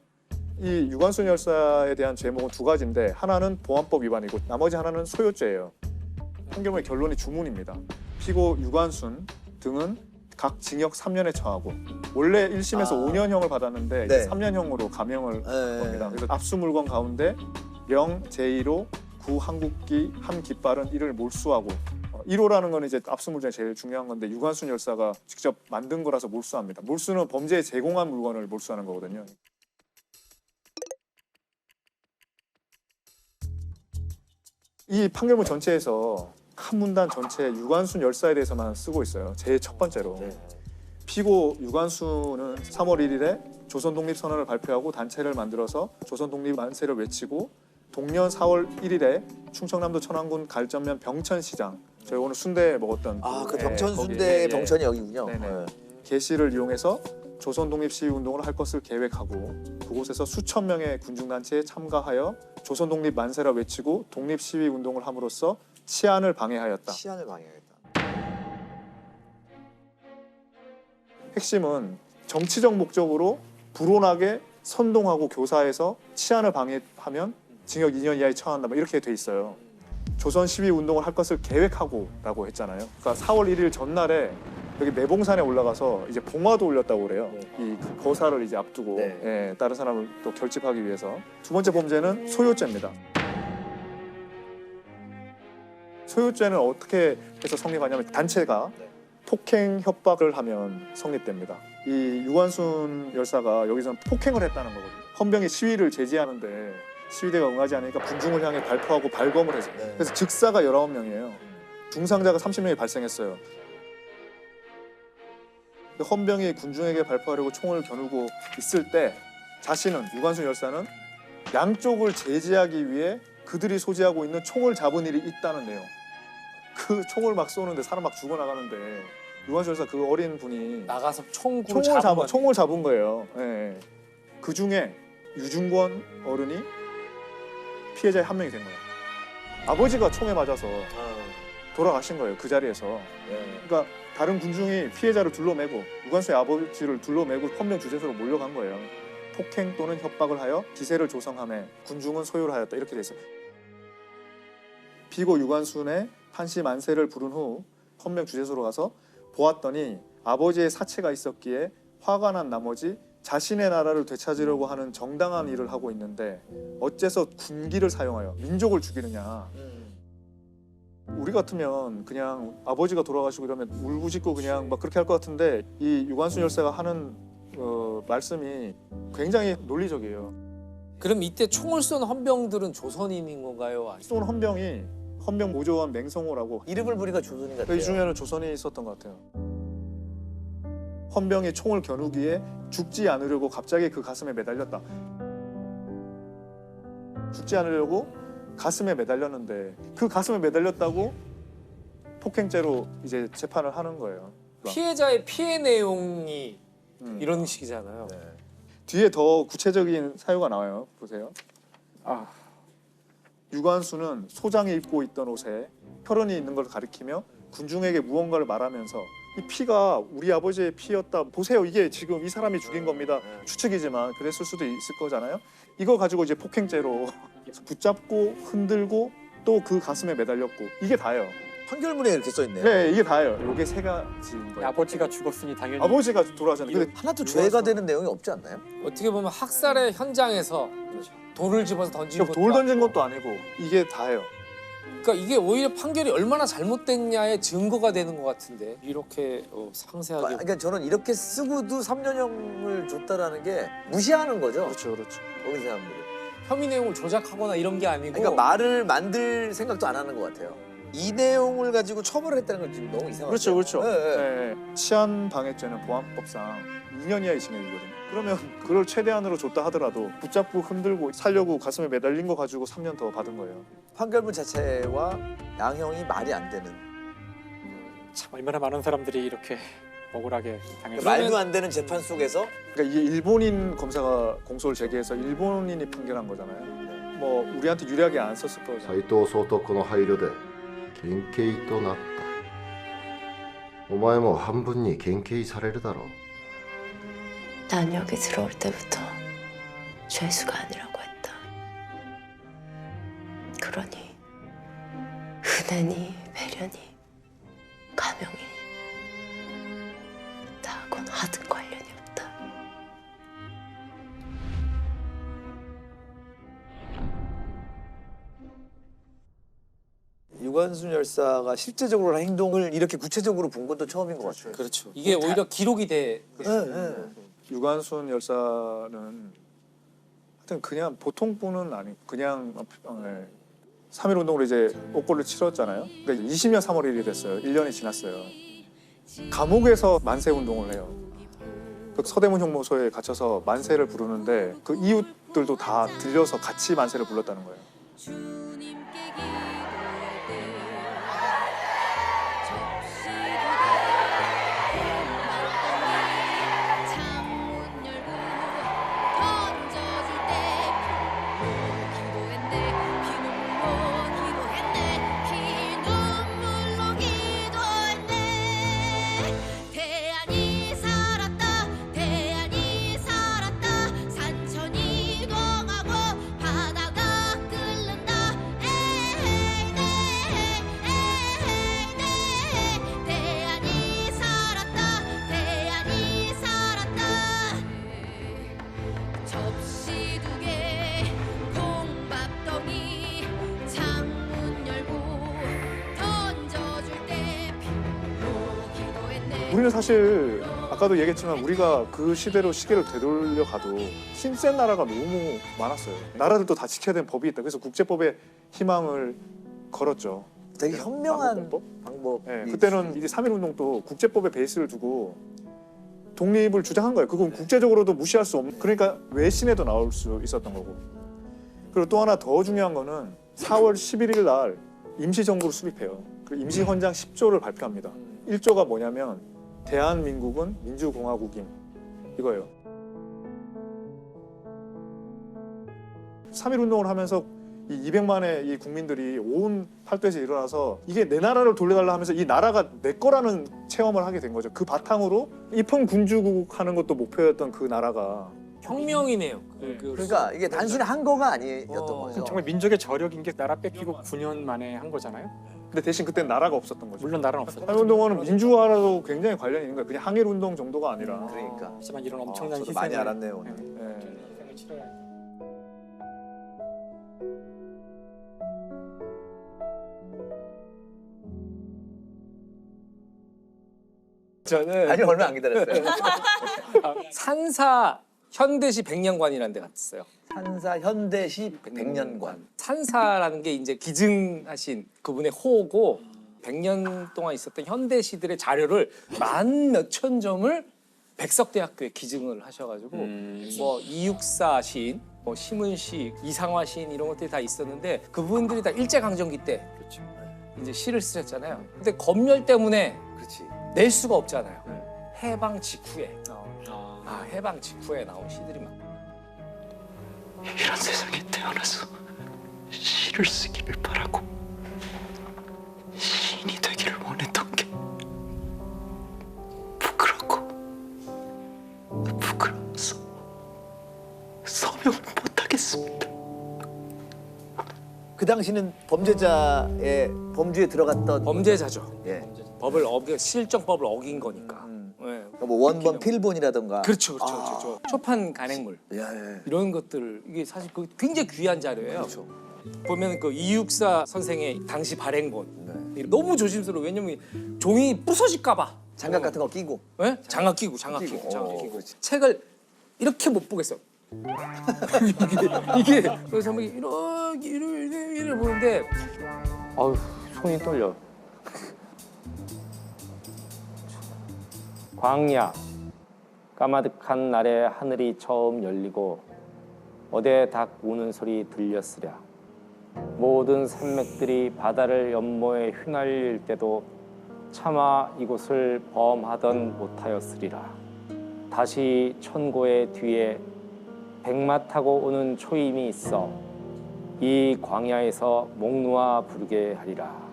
이 유관순 열사에 대한 죄목은 두 가지인데 하나는 보안법 위반이고 나머지 하나는 소요죄예요. 판결문의 결론이 주문입니다. 피고 유관순 등은 각 징역 3년에 처하고 원래 1심에서 5년형을 받았는데 네. 3년형으로 감형을 한 겁니다. 그래서 압수 물건 가운데 명, 제1호, 구 한국기, 한 깃발은 이를 몰수하고 1호라는 건 이제 압수물 중에 제일 중요한 건데 유관순 열사가 직접 만든 거라서 몰수합니다. 몰수는 범죄에 제공한 물건을 몰수하는 거거든요. 이 판결문 전체에서 한 문단 전체에 유관순 열사에 대해서만 쓰고 있어요. 제일 첫 번째로. 피고 유관순은 3월 1일에 조선독립선언을 발표하고 단체를 만들어서 조선독립 만세를 외치고 동년 4월 1일에 충청남도 천안군 갈전면 병천시장, 저희 오늘 순대 먹었던 그 병천 순대의 병천이 여기군요. 게시를 이용해서 조선독립시위운동을 할 것을 계획하고 그곳에서 수천 명의 군중단체에 참가하여 조선독립 만세라 외치고 독립시위운동을 함으로써 치안을 방해하였다. 치안을 방해하였다. 핵심은 정치적 목적으로 불온하게 선동하고 교사해서 치안을 방해하면 징역 2년 이하에 처한다. 이렇게 돼 있어요. 조선 시위 운동을 할 것을 계획하고라고 했잖아요. 그러니까 4월 1일 전날에 여기 매봉산에 올라가서 이제 봉화도 올렸다고 그래요. 이 거사를 이제 앞두고 예, 다른 사람을 또 결집하기 위해서. 두 번째 범죄는 소요죄입니다. 소요죄는 어떻게 해서 성립하냐면 단체가 폭행 협박을 하면 성립됩니다. 이 유관순 열사가 여기서 폭행을 했다는 거거든요. 헌병이 시위를 제지하는데 시위대가 응하지 않으니까 군중을 향해 발포하고 발검을 했어요. 그래서 즉사가 19명이에요. 중상자가 30명이 발생했어요. 헌병이 군중에게 발포하려고 총을 겨누고 있을 때 자신은 유관순 열사는 양쪽을 제지하기 위해 그들이 소지하고 있는 총을 잡은 일이 있다는 내용. 그 총을 막 쏘는데 사람 막 죽어나가는데 유관순 열사 그 어린 분이 나가서 총을 잡은 거예요. 예. 그 중에 유중권 어른이 피해자의 한 명이 된 거예요. 아버지가 총에 맞아서 돌아가신 거예요. 그 자리에서. 그러니까 다른 군중이 피해자를 둘러매고 유관순의 아버지를 둘러매고 헌병 주재소로 몰려간 거예요. 폭행 또는 협박을 하여 기세를 조성하며 군중은 소요를 하였다. 이렇게 돼 있어요. 피고 유관순의 한시 만세를 부른 후 헌병 주재소로 가서 보았더니 아버지의 사체가 있었기에 화가 난 나머지 자신의 나라를 되찾으려고 하는 정당한 일을 하고 있는데 어째서 군기를 사용하여 민족을 죽이느냐. 우리 같으면 그냥 아버지가 돌아가시고 이러면 울부짖고 그냥 막 그렇게 할 것 같은데 이 유관순 열사가 하는 말씀이 굉장히 논리적이에요. 그럼 이때 총을 쏜 헌병들은 조선인인 건가요? 쏜 헌병이 헌병 모조원 맹성호라고 이름을 보니까 조선인 같아요. 이 중에는 조선이 있었던 것 같아요. 헌병이 총을 겨누기에 죽지 않으려고 갑자기 그 가슴에 매달렸다. 죽지 않으려고 가슴에 매달렸는데 그 가슴에 매달렸다고 폭행죄로 이제 재판을 하는 거예요. 피해자의 피해 내용이 이런 식이잖아요. 뒤에 더 구체적인 사유가 나와요. 보세요. 유관순은 소장이 입고 있던 옷에 혈흔이 있는 걸 가리키며 군중에게 무언가를 말하면서 이 피가 우리 아버지의 피였다. 보세요. 이게 지금 이 사람이 죽인 겁니다. 추측이지만 그랬을 수도 있을 거잖아요. 이거 가지고 이제 폭행죄로 붙잡고 흔들고 또 그 가슴에 매달렸고 이게 다예요. 판결문에 이렇게 써 있네요. 네, 이게 다예요. 이게 세 가지인 거예요. 아버지가 죽었으니 당연히 아버지가 돌아가셨는데 근데 하나도 죄가 되는 내용이 없지 않나요? 어떻게 보면 학살의 현장에서 돌을 집어서 던진 것도 돌 던진 것도 아니고 이게 다예요. 그러니까 이게 오히려 판결이 얼마나 잘못됐냐의 증거가 되는 것 같은데 이렇게 상세하게. 그러니까 저는 이렇게 쓰고도 3년형을 줬다라는 게 무시하는 거죠. 그렇죠, 그렇죠. 거기 사람들이. 혐의 내용을 조작하거나 이런 게 아니고. 그러니까 말을 만들 생각도 안 하는 것 같아요. 이 내용을 가지고 처벌을 했다는 건 지금 너무 이상하죠. 그렇죠, 그렇죠. 네, 네. 치안방해죄는 보안법상 2년 이하의 징역이거든요. 그러면 그걸 최대한으로 줬다 하더라도 붙잡고 흔들고 살려고 가슴에 매달린 거 가지고 3년 더 받은 거예요. 판결문 자체와 양형이 말이 안 되는. 참 얼마나 많은 사람들이 이렇게 억울하게 당했어요. 말도 안 되는 재판 속에서 그러니까 이게 일본인 검사가 공소를 제기해서 일본인이 판결한 거잖아요. 뭐 우리한테 유리하게 안 썼을 거예요. 斎藤総督の配慮で減刑となった。お前も半分に減刑されるだろう。 난 여기 들어올 때부터 죄수가 아니라고 했다. 그러니 은혜니 배려니 가명이니 나하고는 하등 관련이 없다. 유관순 열사가 실제적으로 한 행동을 이렇게 구체적으로 본 것도 처음인 것 같아요. 그렇죠. 이게 오히려 기록이 돼. 유관순 열사는 하여튼 그냥 보통 분은 아니고 그냥 3.1 운동으로 이제 옥고를 치렀잖아요. 그러니까 20년 3월 1일이 됐어요. 1년이 지났어요. 감옥에서 만세 운동을 해요. 그 서대문 형무소에 갇혀서 만세를 부르는데 그 이웃들도 다 들려서 같이 만세를 불렀다는 거예요. 우리는 사실 아까도 얘기했지만 우리가 그 시대로 시계를 되돌려 가도 힘센 나라가 너무 많았어요. 나라들도 다 지켜야 되는 법이 있다. 그래서 국제법에 희망을 걸었죠. 되게 현명한 방법. 네, 그때는 이제 3.1운동도 국제법에 베이스를 두고 독립을 주장한 거예요. 그건 국제적으로도 무시할 수 없는. 그러니까 외신에도 나올 수 있었던 거고. 그리고 또 하나 더 중요한 거는 4월 11일 날 임시정부를 수립해요. 그 임시헌장 10조를 발표합니다. 1조가 뭐냐면 대한민국은 민주공화국임 이거예요. 3.1운동을 하면서 이 200만의 이 국민들이 온 팔도에서 일어나서 이게 내 나라를 돌려달라 하면서 이 나라가 내 거라는 체험을 하게 된 거죠. 그 바탕으로 입헌군주국 하는 것도 목표였던 그 나라가 혁명이네요. 그러니까 이게 단순히 한 거가 아니었던 거죠. 정말 민족의 저력인 게 나라 뺏기고 9년 만에 한 거잖아요. 근데 대신 그때 나라가 없었던 거죠. 물론 나라는 없었죠. 3.1운동은 민주화라도 굉장히 관련이 있는 거예요. 그냥 항일운동 정도가 아니라. 그러니까. 하지만 이런 엄청난 저도 희생을 많이 알았네요 오늘. 희생을 치러야 저는 아니 얼마 안 기다렸어요. 산사 현대시 백년관이라는 데 갔어요. 산사 현대시 백년관. 산사라는 게 이제 기증하신 그분의 호고 100년 동안 있었던 현대시들의 자료를 10,000몇 점을 백석대학교에 기증을 하셔가지고 뭐 이육사 시인, 뭐 심은시, 이상화 시인 이런 것들이 다 있었는데 그분들이 다 일제강점기 때 이제 시를 쓰셨잖아요. 근데 검열 때문에 낼 수가 없잖아요. 해방 직후에 해방 직후에 나온 시들이 막 이런 세상에 태어나서 시를 쓰기를 바라고 시인이 되기를 원했던 게 부끄럽고 부끄러워서 서명을 못하겠습니다. 그 당시는 범죄자의 범주에 들어갔던 범죄자죠. 예. 법을 실정법을 어긴 거니까. 뭐 원본 필본이라든가. 그렇죠. 초판 간행물 이런 것들 이게 사실 그 굉장히 귀한 자료예요. 그렇죠. 보면 그 이육사 선생의 당시 발행본 너무 조심스러워. 왜냐면 종이 부서질까봐. 장갑 같은 거 끼고. 네? 장갑 끼고. 책을 이렇게 못 보겠어. 이게 그래서 이렇게 보는데 아유 손이 떨려. 광야 까마득한 날에 하늘이 처음 열리고 어대 닭 우는 소리 들렸으랴. 모든 산맥들이 바다를 연모해 휘날릴 때도 차마 이곳을 범하던 못하였으리라. 다시 천고의 뒤에 백마 타고 오는 초임이 있어 이 광야에서 목 놓아 부르게 하리라.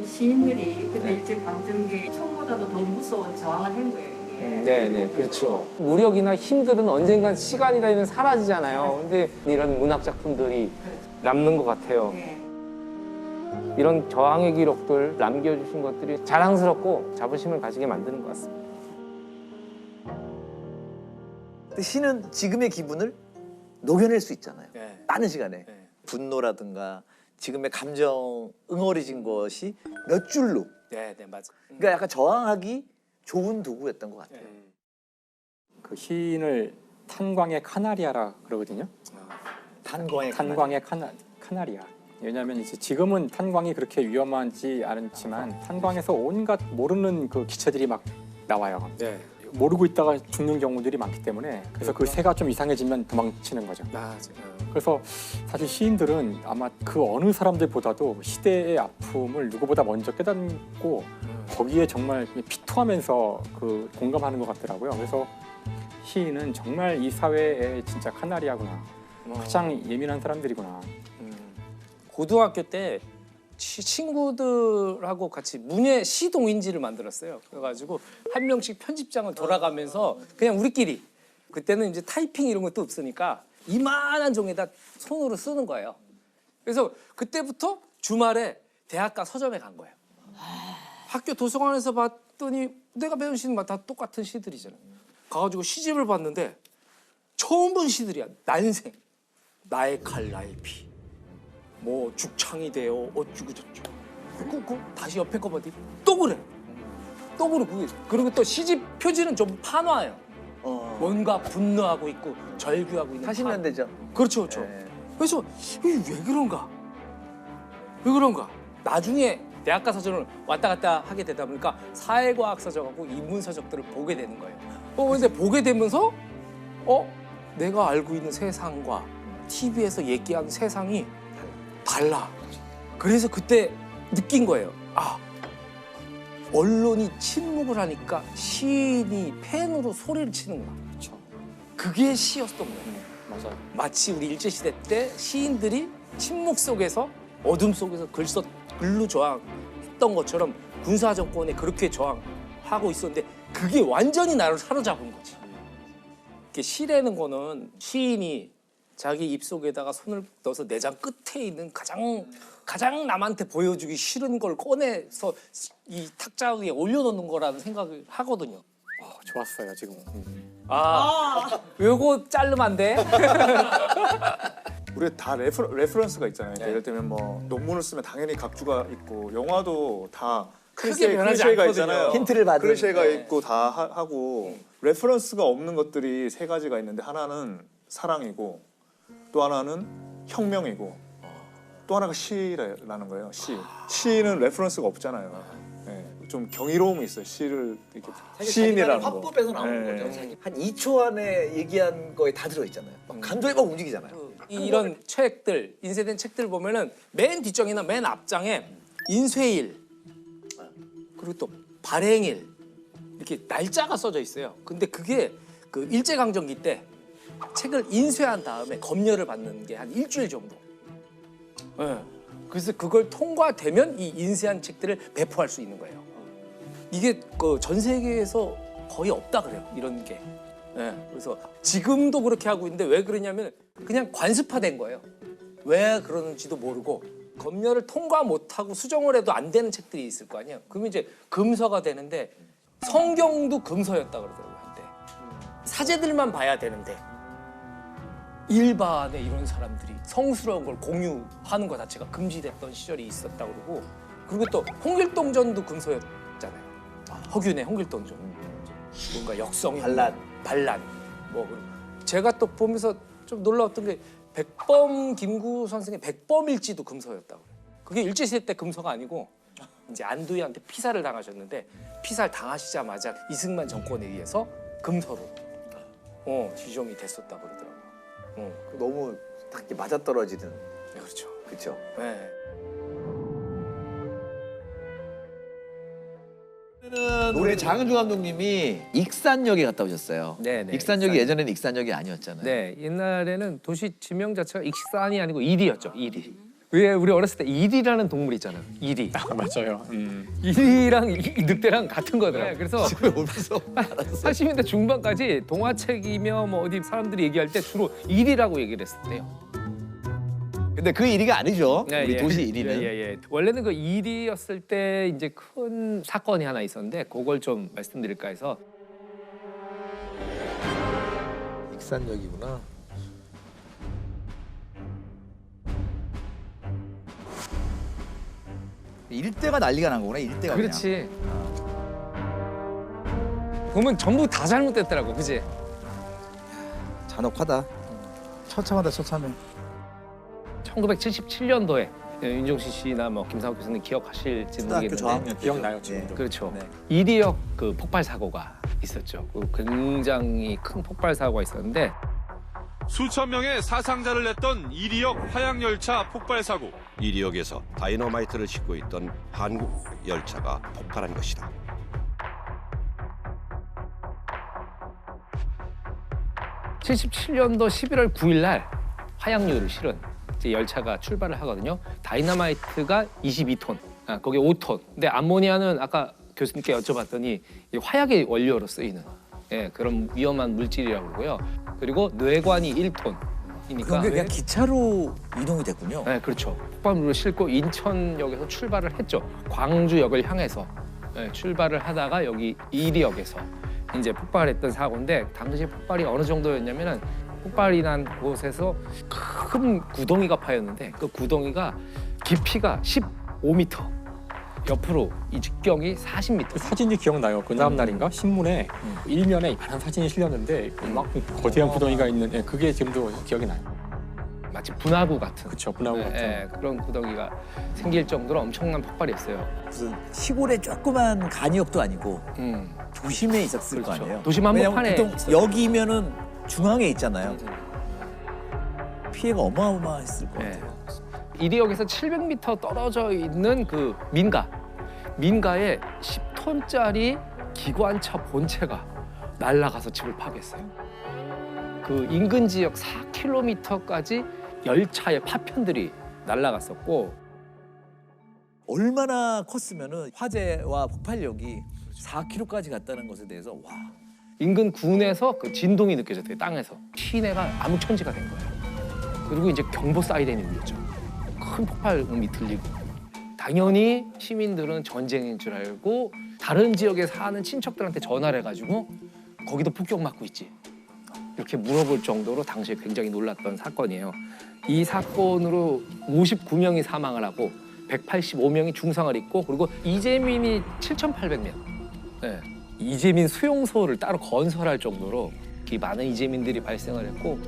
시인들이 그때 일제강점기 총보다도 더 무서운 저항을 한 거예요. 네, 그렇죠. 무력이나 힘들은 언젠간 시간이 다니면 사라지잖아요. 근데 이런 문학 작품들이 남는 것 같아요. 이런 저항의 기록들 남겨주신 것들이 자랑스럽고 자부심을 가지게 만드는 것 같습니다. 근데 시는 지금의 기분을 녹여낼 수 있잖아요. 빠른 시간에. 분노라든가 지금의 감정 응어리진 것이 몇 줄로. 네, 맞아. 그러니까 약간 저항하기 좋은 도구였던 것 같아요. 그 시인을 탄광의 카나리아라 그러거든요. 탄광의 카나리아. 왜냐하면 이제 지금은 탄광이 그렇게 위험하지 않지만 탄광에서 온갖 모르는 그 기체들이 막 나와요. 모르고 있다가 죽는 경우들이 많기 때문에 그래서 그 새가 좀 이상해지면 도망치는 거죠. 그래서 사실 시인들은 아마 그 어느 사람들보다도 시대의 아픔을 누구보다 먼저 깨닫고 거기에 정말 피토하면서 그 공감하는 것 같더라고요. 그래서 시인은 정말 이 사회의 진짜 카나리아구나. 가장 예민한 사람들이구나. 고등학교 때 친구들하고 같이 문예 시동인지를 만들었어요. 그래가지고 한 명씩 편집장을 돌아가면서 그냥 우리끼리 그때는 이제 타이핑 이런 것도 없으니까 이만한 종에다 손으로 쓰는 거예요. 그래서 그때부터 주말에 대학가 서점에 간 거예요. 학교 도서관에서 봤더니 내가 배운 시는 다 똑같은 시들이잖아요. 가가지고 시집을 봤는데 처음 본 시들이야. 난생, 나의 칼, 나의 피, 뭐 죽창이 되어 어쩌고 저쩌고. 꾹꾹 다시 옆에 거 봤더니 또 그래. 또 그리고 또 시집 표지는 좀 판화예요. 뭔가 분노하고 있고 절규하고 있는 80년대죠. 그렇죠. 그래서 이게 왜 그런가? 나중에 대학가 서적을 왔다 갔다 하게 되다 보니까 사회과학 서적하고 인문 서적들을 보게 되는 거예요. 근데 보게 되면서 내가 알고 있는 세상과 TV에서 얘기하는 세상이 달라. 그래서 그때 느낀 거예요. 언론이 침묵을 하니까 시인이 펜으로 소리를 치는구나. 그렇죠. 그게 시였던 거예요. 맞아요. 마치 우리 일제시대 때 시인들이 침묵 속에서 어둠 속에서 글로 저항했던 것처럼 군사 정권에 그렇게 저항하고 있었는데 그게 완전히 나를 사로잡은 거지. 이렇게 시라는 거는 시인이 자기 입속에다가 손을 넣어서 내장 끝에 있는 가장 남한테 보여주기 싫은 걸 꺼내서 이 탁자 위에 올려놓는 거라는 생각을 하거든요. 좋았어요 지금. 요거 자르면 안 돼? 우리 다 레퍼런스가 있잖아요. 예를 들면 뭐 논문을 쓰면 당연히 각주가 있고 영화도 다 크게 변하지 클리셰가 않거든요. 있잖아요. 힌트를 받은. 클리셰가 있고 다 하고 레퍼런스가 없는 것들이 세 가지가 있는데 하나는 사랑이고 또 하나는 혁명이고 또 하나가 시라는 거예요. 시는 레퍼런스가 없잖아요. 좀 경이로움이 있어요. 시를 이렇게 시인이라는 거. 화법에서 나오는 거죠. 한 2초 안에 얘기한 거에 다 들어있잖아요. 막 감정이 막 움직이잖아요. 이런 책들, 인쇄된 책들 보면은 맨 뒷장이나 맨 앞장에 인쇄일 그리고 또 발행일 이렇게 날짜가 써져 있어요. 근데 그게 그 일제강점기 때 책을 인쇄한 다음에 검열을 받는 게 한 일주일 정도. 그래서 그걸 통과되면 이 인쇄한 책들을 배포할 수 있는 거예요. 이게 그 전 세계에서 거의 없다 그래요. 이런 게. 그래서 지금도 그렇게 하고 있는데 왜 그러냐면 그냥 관습화된 거예요. 왜 그러는지도 모르고 검열을 통과 못하고 수정을 해도 안 되는 책들이 있을 거 아니에요. 그러면 이제 금서가 되는데 성경도 금서였다 그러더라고요. 한때. 사제들만 봐야 되는데 일반의 이런 사람들이 성스러운 걸 공유하는 것 자체가 금지됐던 시절이 있었다 그러고 그리고 또 홍길동전도 금서였잖아요. 허균의 홍길동전. 뭔가 역성이 반란. 뭐 제가 또 보면서 좀 놀라웠던 게 백범 김구 선생의 백범일지도 금서였다고. 그게 일제시대 때 금서가 아니고 이제 안두희한테 피살을 당하셨는데 피살 당하시자마자 이승만 정권에 의해서 금서로 지정이 됐었다 그러더라고요. 너무 딱 맞아떨어지는. 네, 그렇죠. 그렇죠. 네. 우리 장은주 감독님이 익산역에 갔다 오셨어요. 네. 익산역이 예전에는 익산역이 아니었잖아요. 네, 옛날에는 도시 지명 자체가 익산이 아니고 이리였죠. 이리. 왜 우리 어렸을 때 이리라는 동물 있잖아요. 이리. 맞아요. 이리랑 이 늑대랑 같은 거더라고요. 그래서 집에 오면서 80년대 중반까지 동화책이며 뭐 어디 사람들이 얘기할 때 주로 이리라고 얘기를 했었대요. 근데 그 이리가 아니죠. 우리 도시 이리는. 예. 원래는 그 이리였을 때 이제 큰 사건이 하나 있었는데 그걸 좀 말씀드릴까 해서. 익산역이구나. 일대가 난리가 난 거구나. 일대가. 그렇지. 보면 전부 다 잘못됐더라고, 그지? 잔혹하다. 처참하다, 처참해. 1977년도에 윤종신 씨나 뭐 김상욱 교수님 기억하실지 모르겠는데 저학년 기억나요 지금도. 그렇죠. 네. 이리역 그 폭발 사고가 있었죠. 굉장히 큰 폭발 사고가 있었는데 수천 명의 사상자를 냈던 이리역 화양열차 폭발 사고. 이리역에서 다이너마이트를 싣고 있던 한국 열차가 폭발한 것이다. (77년도 11월 9일) 날 화양유를 실은 이제 열차가 출발을 하거든요. 다이너마이트가 22톤, 거기에 5톤. 근데 암모니아는 아까 교수님께 여쭤봤더니 이 화약의 원료로 쓰이는 그런 위험한 물질이라고 그러고요. 그리고 뇌관이 1톤이니까 그게 그냥 기차로 이동이 됐군요. 네, 그렇죠. 폭발물을 싣고 인천역에서 출발을 했죠. 광주역을 향해서 출발을 하다가 여기 이리역에서 이제 폭발했던 사고인데 당시 폭발이 어느 정도였냐면은 폭발이 난 곳에서 큰 구덩이가 파였는데 그 구덩이가 깊이가 15m, 옆으로 이 직경이 40m. 그 사진이 기억나요. 그 다음 날인가 신문에 일면에 많은 사진이 실렸는데 막 거대한 구덩이가 있는 그게 지금도 기억이 나요. 마치 분화구 같은. 그렇죠, 분화구 같은. 그런 구덩이가 생길 정도로 엄청난 폭발이었어요. 무슨 시골의 조그만 간이역도 아니고 도심에 있었을 거 아니에요. 도심 한복판에 왜냐면 보통 여기면은 중앙에 있잖아요. 피해가 어마어마했을 것 같아요. 이리역에서 700m 떨어져 있는 그 민가에 10톤짜리 기관차 본체가 날아가서 집을 파괴했어요. 그 인근 지역 4km까지 열차의 파편들이 날아갔었고 얼마나 컸으면은 화재와 폭발력이 4km까지 갔다는 것에 대해서 와. 인근 군에서 그 진동이 느껴졌대요. 땅에서 시내가 암흑천지가 된 거예요. 그리고 이제 경보 사이렌이 울렸죠. 큰 폭발음이 들리고 당연히 시민들은 전쟁인 줄 알고 다른 지역에 사는 친척들한테 전화를 해가지고 거기도 폭격 맞고 있지 이렇게 물어볼 정도로 당시에 굉장히 놀랐던 사건이에요. 이 사건으로 59명이 사망을 하고 185명이 중상을 입고 그리고 이재민이 7,800명. 네. 이재민 수용소를 따로 건설할 정도로 많은 이재민들이 발생을 했고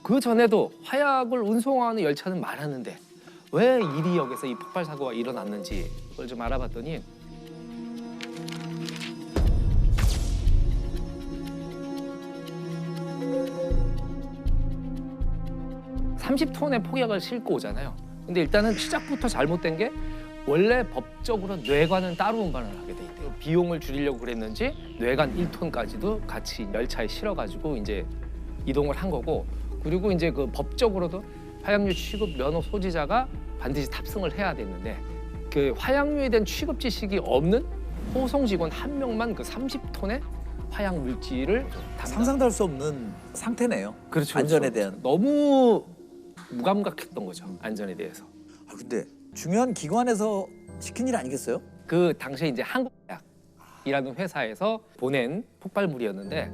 그 전에도 화약을 운송하는 열차는 많았는데 왜 이리역에서 이 폭발 사고가 일어났는지 그걸 좀 알아봤더니 30톤의 폭약을 싣고 오잖아요. 근데 일단은 시작부터 잘못된 게 원래 법적으로 뇌관은 따로 운반을 하게 돼 있대요. 비용을 줄이려고 그랬는지 뇌관 1톤까지도 같이 열차에 실어가지고 이제 이동을 한 거고 그리고 이제 그 법적으로도 화약류 취급 면허 소지자가 반드시 탑승을 해야 됐는데 그 화약류에 대한 취급 지식이 없는 호송 직원 한 명만 그 30톤의 화약 물질을 상상도 할 수 없는 상태네요. 그렇죠. 안전에 그렇죠. 대한. 너무 무감각했던 거죠. 안전에 대해서. 아 근데 중요한 기관에서 시킨 일 아니겠어요? 그 당시에 이제 한국화약이라는 회사에서 보낸 폭발물이었는데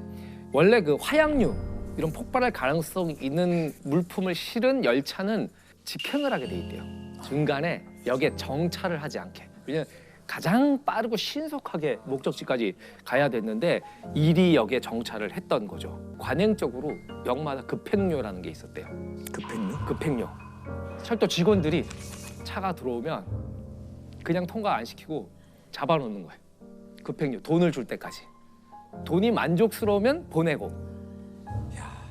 원래 그 화약류 이런 폭발할 가능성이 있는 물품을 실은 열차는 직행을 하게 돼 있대요. 중간에 역에 정차를 하지 않게. 왜냐면 가장 빠르고 신속하게 목적지까지 가야 됐는데 이리역에 정차를 했던 거죠. 관행적으로 역마다 급행료라는 게 있었대요. 급행료? 급행료. 철도 직원들이 차가 들어오면 그냥 통과 안 시키고 잡아놓는 거예요. 급행료, 돈을 줄 때까지. 돈이 만족스러우면 보내고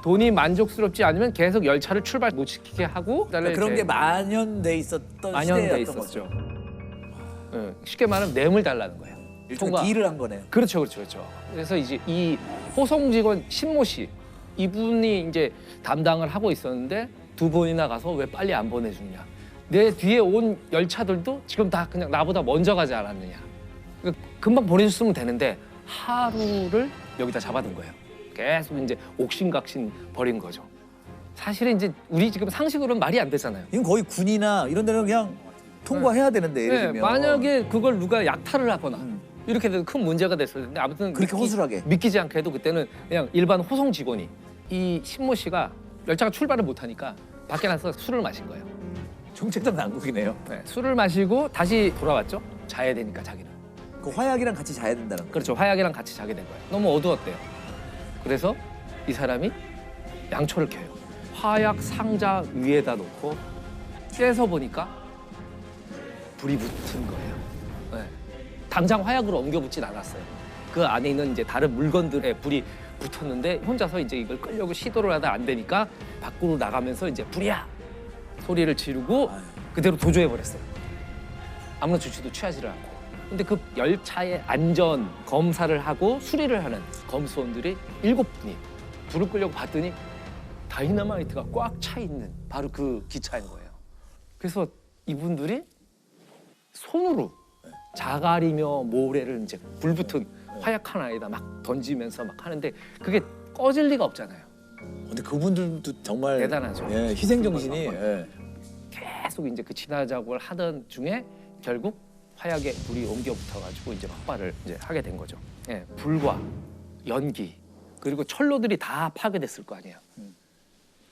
돈이 만족스럽지 않으면 계속 열차를 출발 못 시키게 하고 그런 게 만연돼 있었던 만연돼 시대였던 있었죠. 거죠. 쉽게 말하면 뇌물 달라는 거예요. 일종의 딜을 한 거네요. 그렇죠, 그렇죠, 그렇죠. 그래서 이제 이 호송 직원 신모 씨 이분이 이제 담당을 하고 있었는데 두 번이나 가서 왜 빨리 안 보내주냐. 내 뒤에 온 열차들도 지금 다 그냥 나보다 먼저 가지 않았느냐. 그러니까 금방 보내줬으면 되는데 하루를 여기다 잡아둔 거예요. 계속 이제 옥신각신 벌인 거죠. 사실은 이제 우리 지금 상식으로는 말이 안 되잖아요. 이건 거의 군이나 이런 데는 그냥 통과해야 되는데 예를 들면 만약에 그걸 누가 약탈을 하거나 이렇게 돼도 큰 문제가 됐을 텐데 아무튼 그렇게 허술하게 믿기지 않게 해도 그때는 그냥 일반 호송 직원이 이 신모 씨가 열차가 출발을 못하니까 밖에 나서 술을 마신 거예요. 정체적 난국이네요. 네, 술을 마시고 다시 돌아왔죠. 자야 되니까 자기는. 그 화약이랑 같이 자야 된다는 거예요. 그렇죠. 화약이랑 같이 자게 된 거예요. 너무 어두웠대요. 그래서 이 사람이 양초를 켜요. 화약 상자 위에다 놓고 깨서 보니까 불이 붙은 거예요. 네. 당장 화약으로 옮겨붙진 않았어요. 그 안에 있는 이제 다른 물건들에 불이 붙었는데 혼자서 이제 이걸 끌려고 시도를 하다 안 되니까 밖으로 나가면서 이제 불이야 소리를 지르고 그대로 도주해 버렸어요. 아무런 조치도 취하지를 않고. 근데 그 열차의 안전 검사를 하고 수리를 하는 검수원들이 7분이 불을 끄려고 봤더니 다이너마이트가 꽉 차 있는 바로 그 기차인 거예요. 그래서 이분들이 손으로 자갈이며 모래를 이제 불 붙은 화약 하나에다 막 던지면서 막 하는데 그게 꺼질 리가 없잖아요. 근데 그분들도 정말 대단하죠. 예, 희생 정신이 예. 계속 이제 그 진화 작업을 하던 중에 결국 화약에 불이 옮겨 붙어가지고 이제 폭발을 이제 하게 된 거죠. 예, 불과 연기 그리고 철로들이 다 파괴됐을 거 아니에요.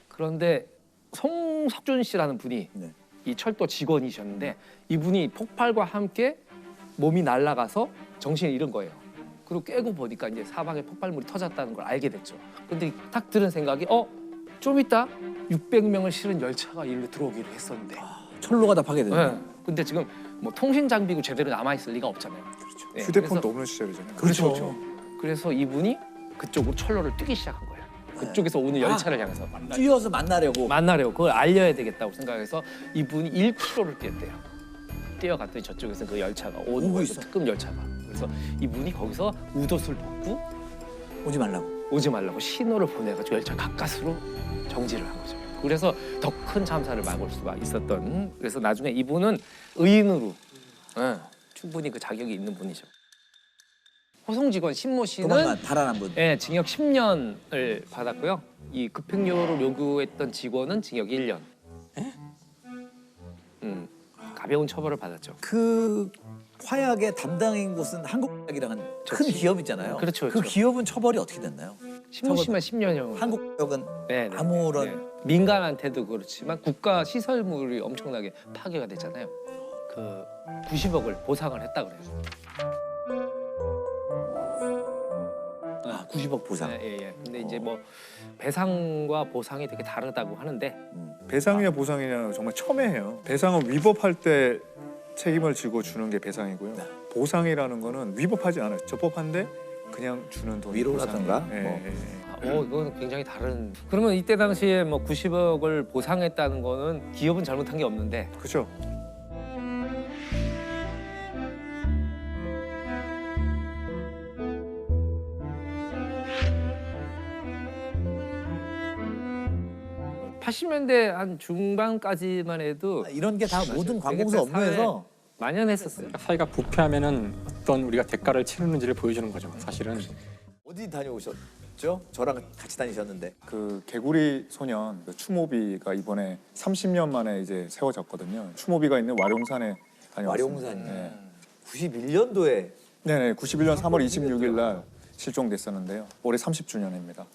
그런데 송석준 씨라는 분이 이 철도 직원이셨는데 이분이 폭발과 함께 몸이 날아가서 정신을 잃은 거예요. 그리고 깨고 보니까 이제 사방에 폭발물이 터졌다는 걸 알게 됐죠. 근데 딱 들은 생각이 좀 있다 600명을 실은 열차가 일로 들어오기로 했었는데 철로가 다 파괴됐네. 네. 근데 지금 뭐 통신 장비고 제대로 남아 있을 리가 없잖아요. 그렇죠. 네. 휴대폰도 없는 시절이잖아요. 그렇죠. 그래서 이분이 그쪽으로 철로를 뛰기 시작한 거예요. 그쪽에서 오는 열차를 향해서 뛰어서 만나려고. 그걸 알려야 되겠다고 생각해서 이분이 1km를 뛰었대요. 뛰어갔더니 저쪽에서 그 열차가 오는 거예요. 특급 열차가. 그래서 이분이 거기서 웃옷을 벗고 오지 말라고 신호를 보내가지고 열차 가까스로 정지를 한 거죠. 그래서 더 큰 참사를 막을 수가 있었던. 그래서 나중에 이분은 의인으로 충분히 그 자격이 있는 분이죠. 호송 직원 신모 씨는 달아난 분. 네, 징역 10년을 받았고요. 이 급행료를 요구했던 직원은 징역 1년. 가벼운 처벌을 받았죠. 그 화약의 담당인 곳은 한국화약이라는 큰 기업 있잖아요. 그렇죠. 그 기업은 처벌이 어떻게 됐나요? 신모 씨만 10년형. 한국화약은 네, 아무런 네. 민간한테도 그렇지만 국가 시설물이 엄청나게 파괴가 됐잖아요. 그 90억을 보상을 했다 그래요. 90억 보상. 예. 근데 이제 뭐 배상과 보상이 되게 다르다고 하는데 배상이냐 보상이냐 정말 첨예해요. 배상은 위법할 때 책임을 지고 주는 게 배상이고요. 보상이라는 거는 위법하지 않아요. 적법한데 그냥 주는 돈. 위로라든가. 이건 굉장히 다른. 그러면 이때 당시에 뭐 90억을 보상했다는 거는 기업은 잘못한 게 없는데. 그렇죠. (80년대) 한 중반까지만 해도 이런 게 다 모든 관공서 업무에서 만연했었어요. 사회가 부패하면은 어떤 우리가 대가를 치르는지를 보여주는 거죠. 사실은. 어디 다녀오셨죠? 저랑 같이 다니셨는데. 그 개구리 소년 그 추모비가 이번에 30년 만에 이제 세워졌거든요. 추모비가 있는 와룡산에 다녀왔습니다. 와룡산. 네. 91년도에. 네네. 91년 3월 26일 날 실종됐었는데요. 올해 30주년입니다.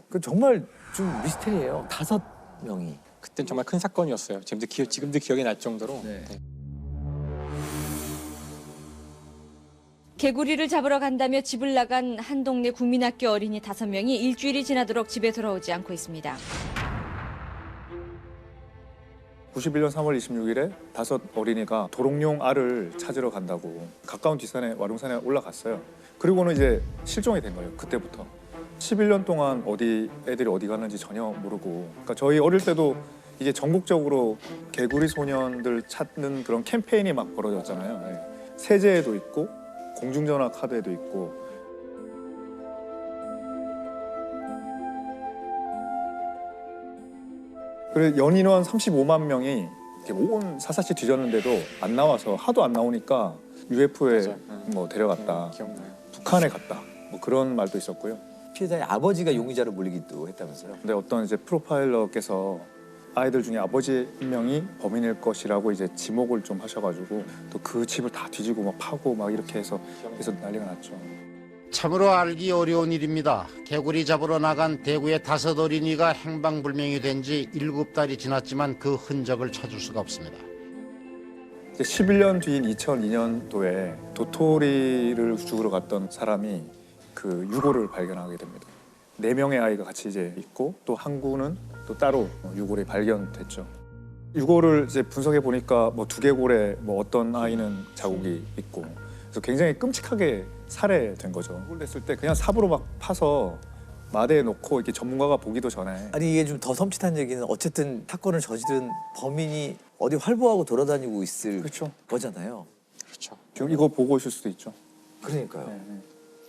그 정말 좀 미스테리예요. 5명이. 그땐 정말 큰 사건이었어요. 지금도 기억이 날 정도로. 네. 개구리를 잡으러 간다며 집을 나간 한 동네 국민학교 어린이 5명이 일주일이 지나도록 집에 돌아오지 않고 있습니다. 91년 3월 26일에 5 어린이가 도롱뇽 알을 찾으러 간다고 가까운 뒷산에 와룡산에 올라갔어요. 그리고는 이제 실종이 된 거예요. 그때부터. 11년 동안 애들이 어디 갔는지 전혀 모르고. 그러니까 저희 어릴 때도 이게 전국적으로 개구리 소년들 찾는 그런 캠페인이 막 벌어졌잖아요. 네. 세제에도 있고 공중전화 카드에도 있고. 그래서 연인원 35만 명이 이렇게 온 사사치 뒤졌는데도 안 나와서 하도 안 나오니까 UFO에 뭐 데려갔다. 기억나요. 북한에 갔다. 뭐 그런 말도 있었고요. 피해자의 아버지가 용의자로 몰리기도 했다면서요? 근데 어떤 이제 프로파일러께서 아이들 중에 아버지 한 명이 범인일 것이라고 이제 지목을 좀 하셔가지고 또 그 집을 다 뒤지고 막 파고 막 이렇게 해서 난리가 났죠. 참으로 알기 어려운 일입니다. 개구리 잡으러 나간 대구의 5 어린이가 행방불명이 된 지 7달이 지났지만 그 흔적을 찾을 수가 없습니다. 11년 뒤인 2002년도에 도토리를 죽으러 갔던 사람이 그 유골을 발견하게 됩니다. 4명의 아이가 같이 이제 있고 또 한 구는 또 따로 유골이 발견됐죠. 유골을 이제 분석해 보니까 뭐 두개골에 뭐 어떤 아이는 자국이 있고 그래서 굉장히 끔찍하게 살해된 거죠. 됐을 때 그냥 삽으로 막 파서 마대에 놓고 이렇게 전문가가 보기도 전에. 아니 이게 좀 더 섬찟한 얘기는 어쨌든 사건을 저지른 범인이 어디 활보하고 돌아다니고 있을 거잖아요. 그렇죠. 지금 이거 보고 있을 수도 있죠. 그러니까요. 네.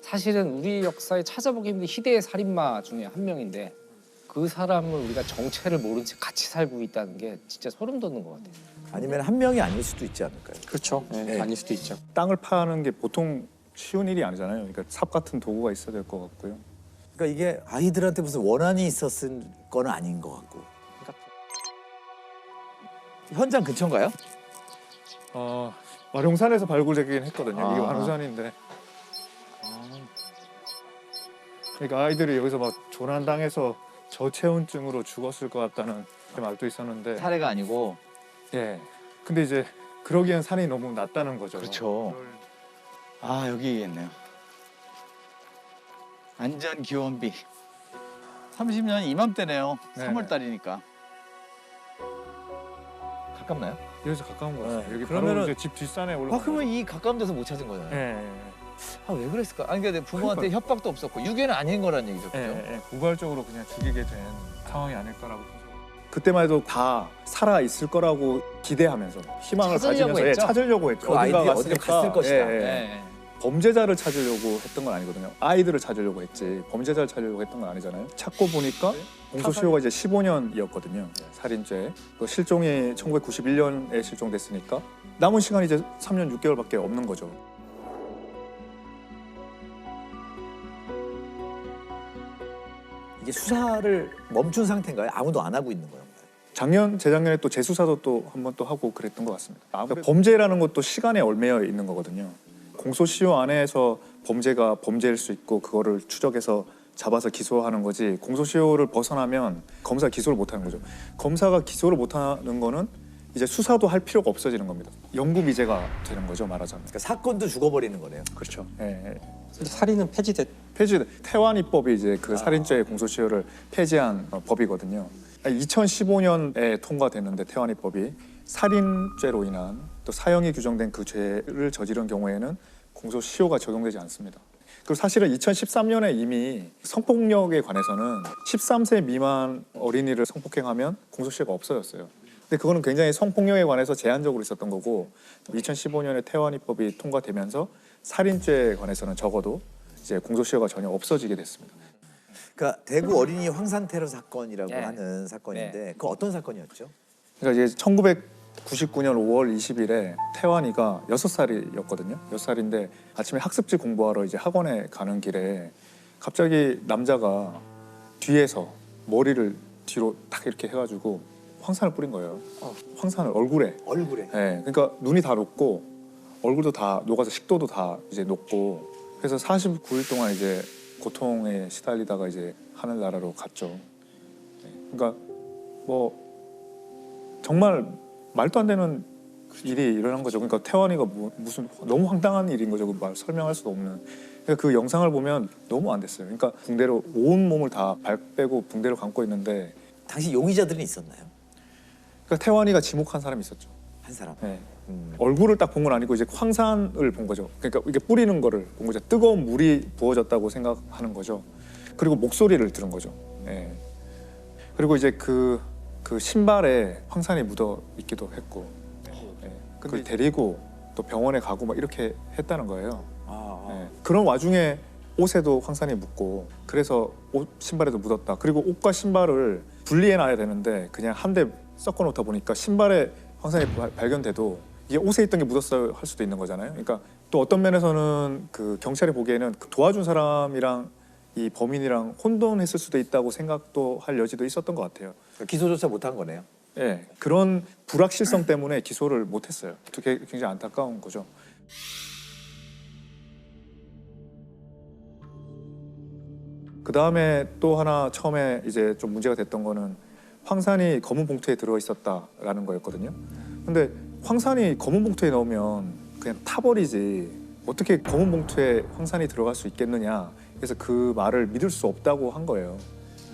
사실은 우리 역사에 찾아보기 힘든 희대의 살인마 중에 한 명인데 그 사람을 우리가 정체를 모른 채 같이 살고 있다는 게 진짜 소름 돋는 것 같아요. 아니면 한 명이 아닐 수도 있지 않을까요? 그렇죠. 네. 아닐 수도 있죠. 땅을 파는 게 보통 쉬운 일이 아니잖아요. 그러니까 삽 같은 도구가 있어야 될 것 같고요. 그러니까 이게 아이들한테 무슨 원한이 있었을 건 아닌 것 같고. 현장 근처인가요? 와룡산에서 발굴되긴 했거든요. 이게 와룡산인데. 그러니까 아이들이 여기서 막 조난당해서 저체온증으로 죽었을 것 같다는 말도 있었는데 살해가 아니고 예. 근데 이제 그러기엔 산이 너무 낮다는 거죠. 그렇죠. 아 여기 있네요. 안전 기원비. 30년 이맘때네요. 네. 3월 달이니까. 가깝나요? 여기서 가까운 거 같아요. 여기 그러면은 바로 이제 집 뒷산에 올라. 그러면 이 가까운 데서 못 찾은 거잖아요. 예. 아 왜 그랬을까? 아니 근데 부모한테 협박도 없었고 유괴는 아닌 거란 얘기죠. 그죠? 우발적으로 그냥 죽이게 된 상황이 아닐까라고. 그때만 해도 다 살아 있을 거라고 기대하면서 희망을 찾으려고 가지면서 했죠? 찾으려고 했죠. 그 아이들이 어딘가 어디로 갔으니까. 갔을 것이다. 예. 범죄자를 찾으려고 했던 건 아니거든요. 아이들을 찾으려고 했지 범죄자를 찾으려고 했던 건 아니잖아요. 찾고 보니까 공소시효가 이제 15년이었거든요. 살인죄. 그 실종이 1991년에 실종됐으니까 남은 시간이 이제 3년 6개월밖에 없는 거죠. 이게 수사를 멈춘 상태인가요? 아무도 안 하고 있는 거예요? 작년, 재작년에 또 재수사도 또 한 번 또 하고 그랬던 것 같습니다. 그러니까 범죄라는 것도 시간에 얽매여 있는 거거든요. 공소시효 안에서 범죄가 범죄일 수 있고 그거를 추적해서 잡아서 기소하는 거지 공소시효를 벗어나면 검사가 기소를 못하는 거죠. 검사가 기소를 못하는 거는 이제 수사도 할 필요가 없어지는 겁니다. 영구미제가 되는 거죠, 말하자면. 그러니까 사건도 죽어버리는 거네요. 그렇죠. 예. 살인은 폐지됐. 태완이법이 이제 그 살인죄 공소시효를 폐지한 법이거든요. 2015년에 통과됐는데 태완이법이 살인죄로 인한 또 사형이 규정된 그 죄를 저지른 경우에는 공소시효가 적용되지 않습니다. 그리고 사실은 2013년에 이미 성폭력에 관해서는 13세 미만 어린이를 성폭행하면 공소시효가 없어졌어요. 근데 그거는 굉장히 성폭력에 관해서 제한적으로 있었던 거고 2015년에 태완이법이 통과되면서 살인죄에 관해서는 적어도 이제 공소시효가 전혀 없어지게 됐습니다. 그러니까 대구 어린이 황산 테러 사건이라고 하는 사건인데 그 어떤 사건이었죠? 그러니까 이제 1999년 5월 20일에 태완이가 6살이었거든요. 6살인데 아침에 학습지 공부하러 이제 학원에 가는 길에 갑자기 남자가 뒤에서 머리를 뒤로 딱 이렇게 해가지고 황산을 뿌린 거예요. 황산을 얼굴에. 네, 그러니까 눈이 다 녹고 얼굴도 다 녹아서 식도도 다 이제 녹고 그래서 49일 동안 이제 고통에 시달리다가 이제 하늘나라로 갔죠. 네, 그러니까 뭐 정말 말도 안 되는 일이 일어난 거죠. 그러니까 태완이가 무슨 너무 황당한 일인 거죠. 말 설명할 수도 없는. 그러니까 그 영상을 보면 너무 안 됐어요. 그러니까 붕대로 온 몸을 다 발 빼고 붕대로 감고 있는데 당시 용의자들은 있었나요? 그러니까 태완이가 지목한 사람이 있었죠. 한 사람. 네. 얼굴을 딱 본 건 아니고 이제 황산을 본 거죠. 그러니까 이게 뿌리는 거를 본 거죠. 뜨거운 물이 부어졌다고 생각하는 거죠. 그리고 목소리를 들은 거죠. 네. 그리고 이제 그 신발에 황산이 묻어 있기도 했고, 네. 그걸 데리고 또 병원에 가고 막 이렇게 했다는 거예요. 네. 그런 와중에 옷에도 황산이 묻고, 그래서 옷 신발에도 묻었다. 그리고 옷과 신발을 분리해놔야 되는데 그냥 한 대 섞어 놓다 보니까 신발에 황산이 발견돼도 이게 옷에 있던 게 묻었어야 할 수도 있는 거잖아요. 그러니까 또 어떤 면에서는 그 경찰이 보기에는 그 도와준 사람이랑 이 범인이랑 혼돈했을 수도 있다고 생각도 할 여지도 있었던 것 같아요. 기소조차 못한 거네요. 네, 그런 불확실성 때문에 기소를 못했어요. 굉장히 안타까운 거죠. 그 다음에 또 하나 처음에 이제 좀 문제가 됐던 거는 황산이 검은 봉투에 들어 있었다라는 거였거든요. 근데 황산이 검은 봉투에 넣으면 그냥 타버리지 어떻게 검은 봉투에 황산이 들어갈 수 있겠느냐. 그래서 그 말을 믿을 수 없다고 한 거예요.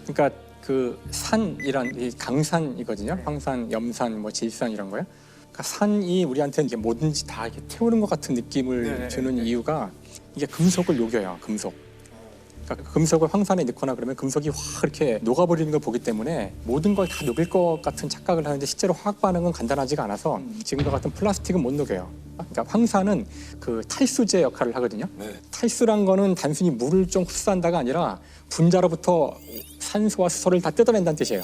그러니까 그 산이란 이 강산이거든요. 황산, 염산, 뭐 지리산 이런 거요. 그러니까 산이 우리한테는 이게 뭐든지 다 이렇게 태우는 것 같은 느낌을 주는 이유가 이게 금속을 녹여요. 금속. 그러니까 금속을 황산에 넣거나 그러면 금속이 확 이렇게 녹아버리는 걸 보기 때문에 모든 걸 다 녹일 것 같은 착각을 하는데 실제로 화학 반응은 간단하지가 않아서 지금과 같은 플라스틱은 못 녹여요. 그러니까 황산은 그 탈수제 역할을 하거든요. 탈수란 거는 단순히 물을 좀 흡수한다가 아니라 분자로부터 산소와 수소를 다 뜯어낸다는 뜻이에요.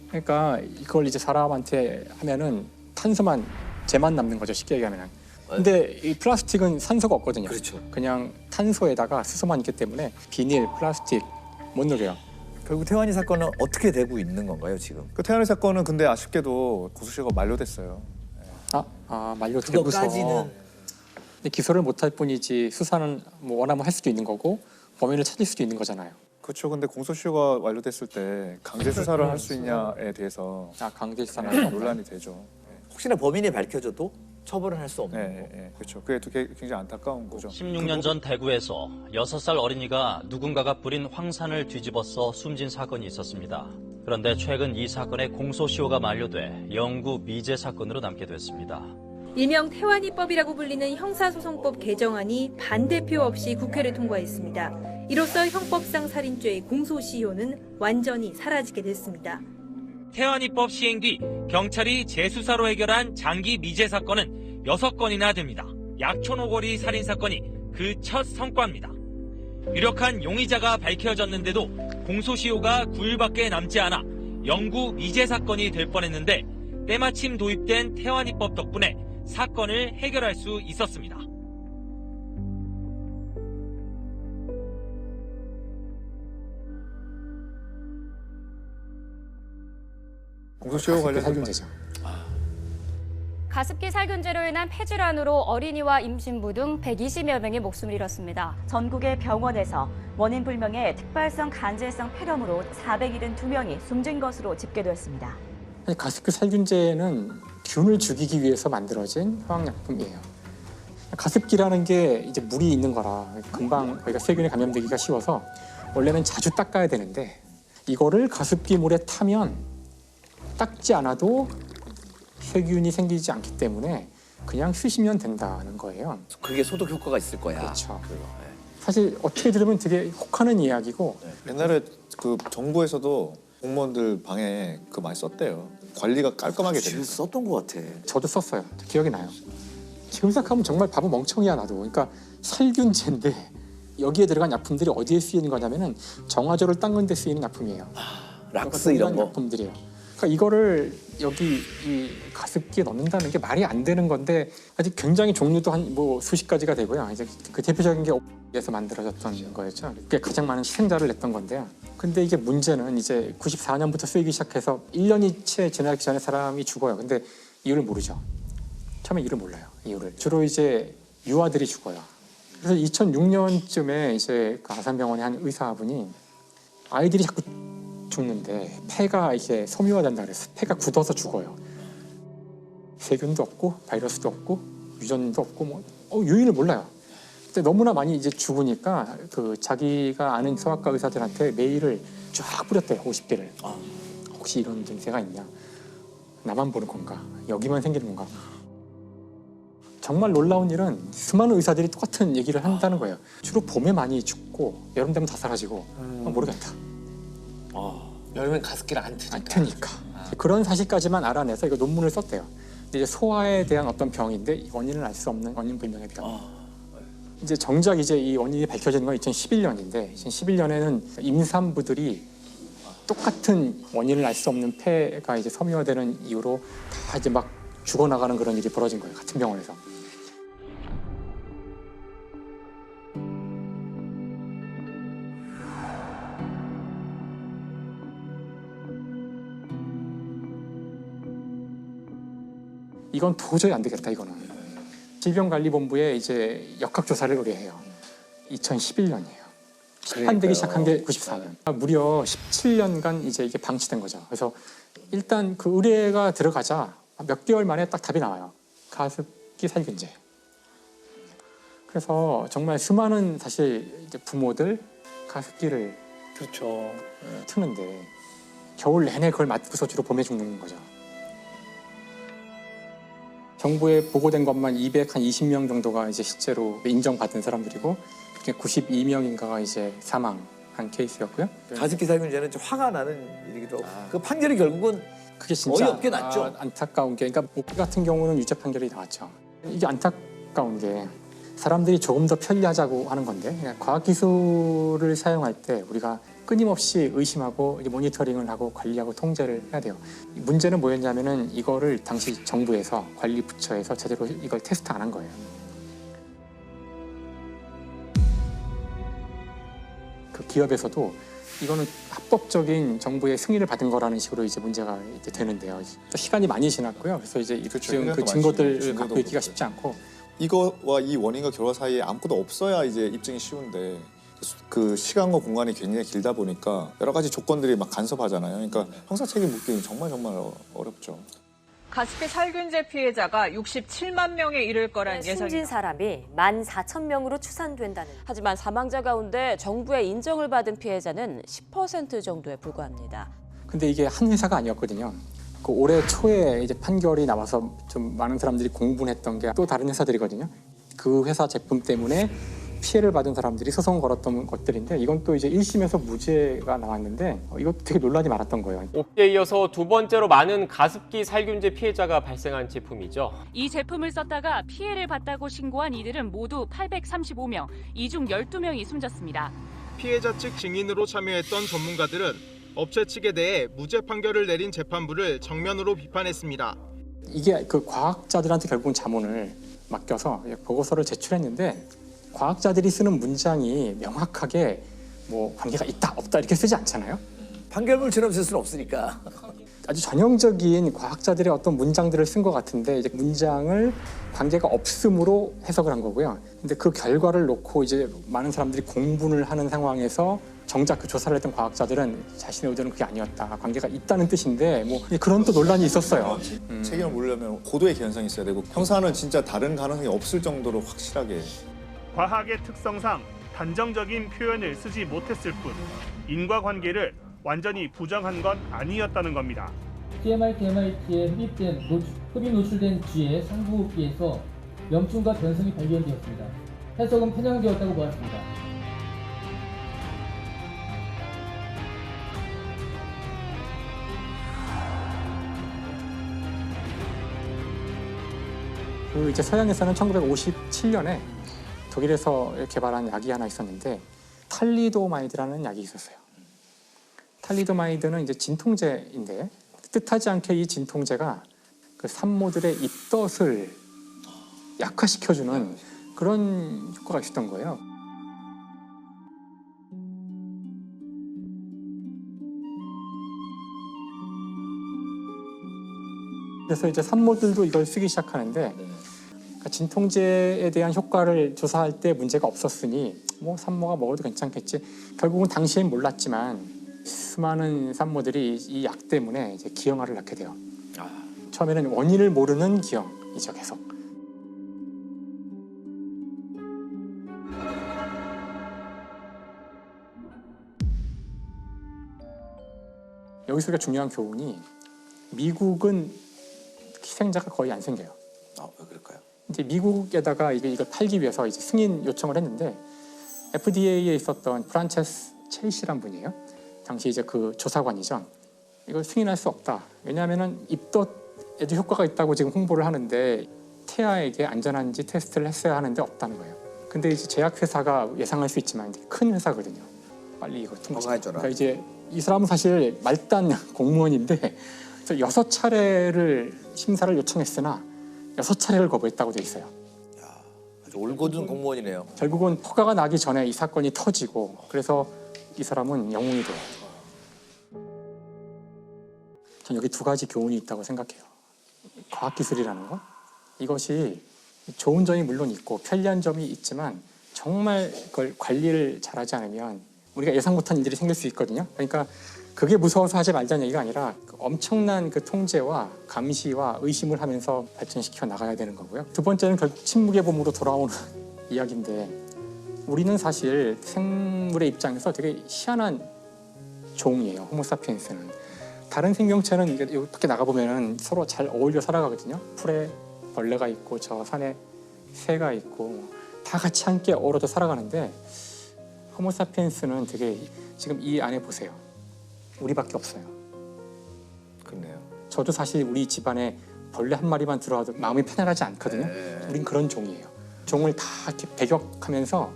그러니까 이걸 이제 사람한테 하면은 탄소만 재만 남는 거죠. 쉽게 얘기하면은. 근데 이 플라스틱은 산소가 없거든요. 그렇죠. 그냥 탄소에다가 수소만 있기 때문에 비닐, 플라스틱 못 녹여요. 결국 태완이 사건은 어떻게 되고 있는 건가요, 지금? 그 태완이 사건은 근데 아쉽게도 공소시효가 만료됐어요. 만료되고서. 그거까지는 근데 기소를 못할 뿐이지 수사는 뭐 원하면 할 수도 있는 거고 범인을 찾을 수도 있는 거잖아요. 그렇죠. 근데 공소시효가 완료됐을 때 강제 수사를 할 수 있냐에 대해서 강제 수사는 논란이 되죠. 혹시나 범인이 밝혀져도 처벌을 할 수 없는 네, 그렇죠. 그게 또 굉장히 안타까운 거죠. 16년 전 대구에서 6살 어린이가 누군가가 뿌린 황산을 뒤집어서 숨진 사건이 있었습니다. 그런데 최근 이 사건의 공소시효가 만료돼 영구 미제 사건으로 남게 됐습니다. 일명 태완이법이라고 불리는 형사소송법 개정안이 반대표 없이 국회를 통과했습니다. 이로써 형법상 살인죄의 공소시효는 완전히 사라지게 됐습니다. 태완이법 시행 뒤 경찰이 재수사로 해결한 장기 미제 사건은 6건이나 됩니다. 약촌오거리 살인사건이 그 첫 성과입니다. 유력한 용의자가 밝혀졌는데도 공소시효가 9일밖에 남지 않아 영구 미제 사건이 될 뻔했는데 때마침 도입된 태완이법 덕분에 사건을 해결할 수 있었습니다. 공소시효 관련 살균제죠. 가습기 살균제로 인한 폐질환으로 어린이와 임신부 등 120여 명이 목숨을 잃었습니다. 전국의 병원에서 원인 불명의 특발성 간질성 폐렴으로 472명이 숨진 것으로 집계됐습니다. 가습기 살균제는 균을 죽이기 위해서 만들어진 화학약품이에요. 가습기라는 게 이제 물이 있는 거라 금방 거기가 세균에 감염되기가 쉬워서 원래는 자주 닦아야 되는데 이거를 가습기 물에 타면 닦지 않아도 세균이 생기지 않기 때문에 그냥 쓰시면 된다는 거예요. 그게 소독 효과가 있을 거야. 그렇죠. 사실 어떻게 들으면 되게 혹하는 이야기고 옛날에 그 정부에서도 공무원들 방에 그 많이 썼대요. 관리가 깔끔하게 되는. 썼던 것 같아. 저도 썼어요. 기억이 나요. 지금 생각하면 정말 바보 멍청이야 나도. 그러니까 살균제인데 여기에 들어간 약품들이 어디에 쓰이는 거냐면은 정화조를 닦는 데 쓰이는 약품이에요. 락스 이런 거. 약품들이에요. 그러니까 이거를 여기 이 가습기에 넣는다는 게 말이 안 되는 건데 아직 굉장히 종류도 한 뭐 수십 가지가 되고요. 이제 그 대표적인 게 에서 만들어졌던 거였죠. 그게 가장 많은 희생자를 냈던 건데요. 근데 이게 문제는 이제 94년부터 쓰이기 시작해서 1년이 채 지나기 전에 사람이 죽어요. 근데 이유를 모르죠. 처음에 이유를 몰라요. 이유를. 주로 이제 유아들이 죽어요. 그래서 2006년쯤에 이제 그 아산병원의 한 의사분이 아이들이 자꾸 죽는데 폐가 이렇게 섬유화된다 그래서 폐가 굳어서 죽어요. 세균도 없고 바이러스도 없고 유전도 없고 뭐 요인을 몰라요. 근데 너무나 많이 이제 죽으니까 그 자기가 아는 소아과 의사들한테 메일을 쫙 뿌렸대요. 50개를. 혹시 이런 증세가 있냐? 나만 보는 건가? 여기만 생기는 건가? 정말 놀라운 일은 수많은 의사들이 똑같은 얘기를 한다는 거예요. 주로 봄에 많이 죽고 여름 되면 다 사라지고 모르겠다. 여름엔 가습기를 안 트니까. 그런 사실까지만 알아내서 이거 논문을 썼대요. 이제 소아에 대한 어떤 병인데 원인을 알 수 없는 원인 불명의 병. 이제 정작 이제 이 원인이 밝혀진 건 2011년인데 2011년에는 임산부들이 똑같은 원인을 알 수 없는 폐가 이제 섬유화되는 이유로 다 이제 막 죽어나가는 그런 일이 벌어진 거예요. 같은 병원에서. 이건 도저히 안 되겠다 이거는. 질병관리본부에 이제 역학조사를 의뢰해요. 2011년이에요. 시판되기 시작한 게 94년. 무려 17년간 이제 이게 방치된 거죠. 그래서 일단 그 의뢰가 들어가자 몇 개월 만에 딱 답이 나와요. 가습기 살균제. 그래서 정말 수많은 사실 이제 부모들 가습기를 그렇죠. 트는데 겨울 내내 그걸 맞고서 주로 봄에 죽는 거죠. 정부에 보고된 것만 220명 정도가 이제 실제로 인정받은 사람들이고 92명인가가 이제 사망한 케이스였고요. 가습기 살균제는 좀 화가 나는 일이기도 하고 그 판결이 결국은 그게 진짜 어이없게 났죠. 안타까운 게 그러니까 목 같은 경우는 유죄 판결이 나왔죠. 이게 안타까운 게 사람들이 조금 더 편리하자고 하는 건데 그냥 과학기술을 사용할 때 우리가 끊임없이 의심하고 모니터링을 하고 관리하고 통제를 해야 돼요. 문제는 뭐였냐면은 이거를 당시 정부에서 관리부처에서 제대로 이걸 테스트 안 한 거예요. 그 기업에서도 이거는 합법적인 정부의 승인을 받은 거라는 식으로 이제 문제가 이제 되는데요. 또 시간이 많이 지났고요. 그래서 이제 지금 그 증거들을 갖고 있기가 쉽지 않고 이거와 이 원인과 결과 사이에 아무것도 없어야 이제 입증이 쉬운데 그 시간과 공간이 굉장히 길다 보니까 여러 가지 조건들이 막 간섭하잖아요. 그러니까 형사 책임 묻기는 정말 어렵죠. 가습기 살균제 피해자가 67만 명에 이를 거란 예상입니다. 숨진 사람이 14,000명으로 추산된다는. 하지만 사망자 가운데 정부의 인정을 받은 피해자는 10% 정도에 불과합니다. 근데 이게 한 회사가 아니었거든요. 그 올해 초에 이제 판결이 나와서 좀 많은 사람들이 공분했던 게 또 다른 회사들이거든요. 그 회사 제품 때문에 피해를 받은 사람들이 소송 걸었던 것들인데 이건 또 이제 1심에서 무죄가 나왔는데 이것도 되게 논란이 많았던 거예요. 옵기에 이어서 두 번째로 많은 가습기 살균제 피해자가 발생한 제품이죠. 이 제품을 썼다가 피해를 봤다고 신고한 이들은 모두 835명, 이 중 12명이 숨졌습니다. 피해자 측 증인으로 참여했던 전문가들은 업체 측에 대해 무죄 판결을 내린 재판부를 정면으로 비판했습니다. 이게 그 과학자들한테 결국은 자문을 맡겨서 보고서를 제출했는데 과학자들이 쓰는 문장이 명확하게 뭐 관계가 있다 없다 이렇게 쓰지 않잖아요. 판결문처럼 쓸 수는 없으니까. 아주 전형적인 과학자들의 어떤 문장들을 쓴 것 같은데 이제 문장을 관계가 없음으로 해석을 한 거고요. 근데 그 결과를 놓고 이제 많은 사람들이 공분을 하는 상황에서 정작 그 조사를 했던 과학자들은 자신의 의도는 그게 아니었다. 관계가 있다는 뜻인데 뭐 그런 또 논란이 있었어요. 책임을 물으려면 고도의 개연성이 있어야 되고 형사는 진짜 다른 가능성이 없을 정도로 확실하게. 과학의 특성상 단정적인 표현을 쓰지 못했을 뿐 인과관계를 완전히 부정한 건 아니었다는 겁니다. TMI/TMIT에 흡입 노출된 쥐의 상부호흡기에서 염증과 변성이 발견되었습니다. 해석은 편향되었다고 보았습니다. 그 이제 서양에서는 1957년에 독일에서 개발한 약이 하나 있었는데 탈리도마이드라는 약이 있었어요. 탈리도마이드는 이제 진통제인데 뜻하지 않게 이 진통제가 그 산모들의 입덧을 약화시켜주는 그런 효과가 있었던 거예요. 그래서 이제 산모들도 이걸 쓰기 시작하는데 그러니까 진통제에 대한 효과를 조사할 때 문제가 없었으니 뭐 산모가 먹어도 괜찮겠지. 결국은 당시엔 몰랐지만 수많은 산모들이 이 약 때문에 이제 기형아를 낳게 돼요. 처음에는 원인을 모르는 기형이죠, 계속. 여기서 중요한 교훈이 미국은 희생자가 거의 안 생겨요. 왜 그럴까요? 이제 미국에다가 이걸 팔기 위해서 이제 승인 요청을 했는데 FDA에 있었던 프란체스 첼시란 분이에요. 당시 이제 그 조사관이죠. 이걸 승인할 수 없다. 왜냐하면은 입덧에도 효과가 있다고 지금 홍보를 하는데 태아에게 안전한지 테스트를 했어야 하는데 없다는 거예요. 근데 이제 제약회사가 예상할 수 있지만 큰 회사거든요. 빨리 이걸 통과해줘라. 그러니까 이제 이 사람은 사실 말단 공무원인데 6차례를 심사를 요청했으나 6차례를 거부했다고 돼 있어요. 아주 올곧은 공무원이네요. 결국은 허가가 나기 전에 이 사건이 터지고 그래서 이 사람은 영웅이 돼요. 전 여기 두 가지 교훈이 있다고 생각해요. 과학기술이라는 거 이것이 좋은 점이 물론 있고 편리한 점이 있지만 정말 그걸 관리를 잘하지 않으면 우리가 예상 못한 일들이 생길 수 있거든요. 그러니까 그게 무서워서 하지 말자는 얘기가 아니라 엄청난 그 통제와 감시와 의심을 하면서 발전시켜 나가야 되는 거고요. 두 번째는 결국 침묵의 봄으로 돌아오는 이야기인데 우리는 사실 생물의 입장에서 되게 희한한 종이에요. 호모사피엔스는. 다른 생명체는 여기 밖에 나가보면 서로 잘 어울려 살아가거든요. 풀에 벌레가 있고 저 산에 새가 있고 다 같이 함께 어우러져 살아가는데 호모사피엔스는 되게 지금 이 안에 보세요. 우리밖에 없어요. 그렇네요. 저도 사실 우리 집안에 벌레 한 마리만 들어와도 마음이 편안하지 않거든요. 우린 그런 종이에요. 종을 다 이렇게 배격하면서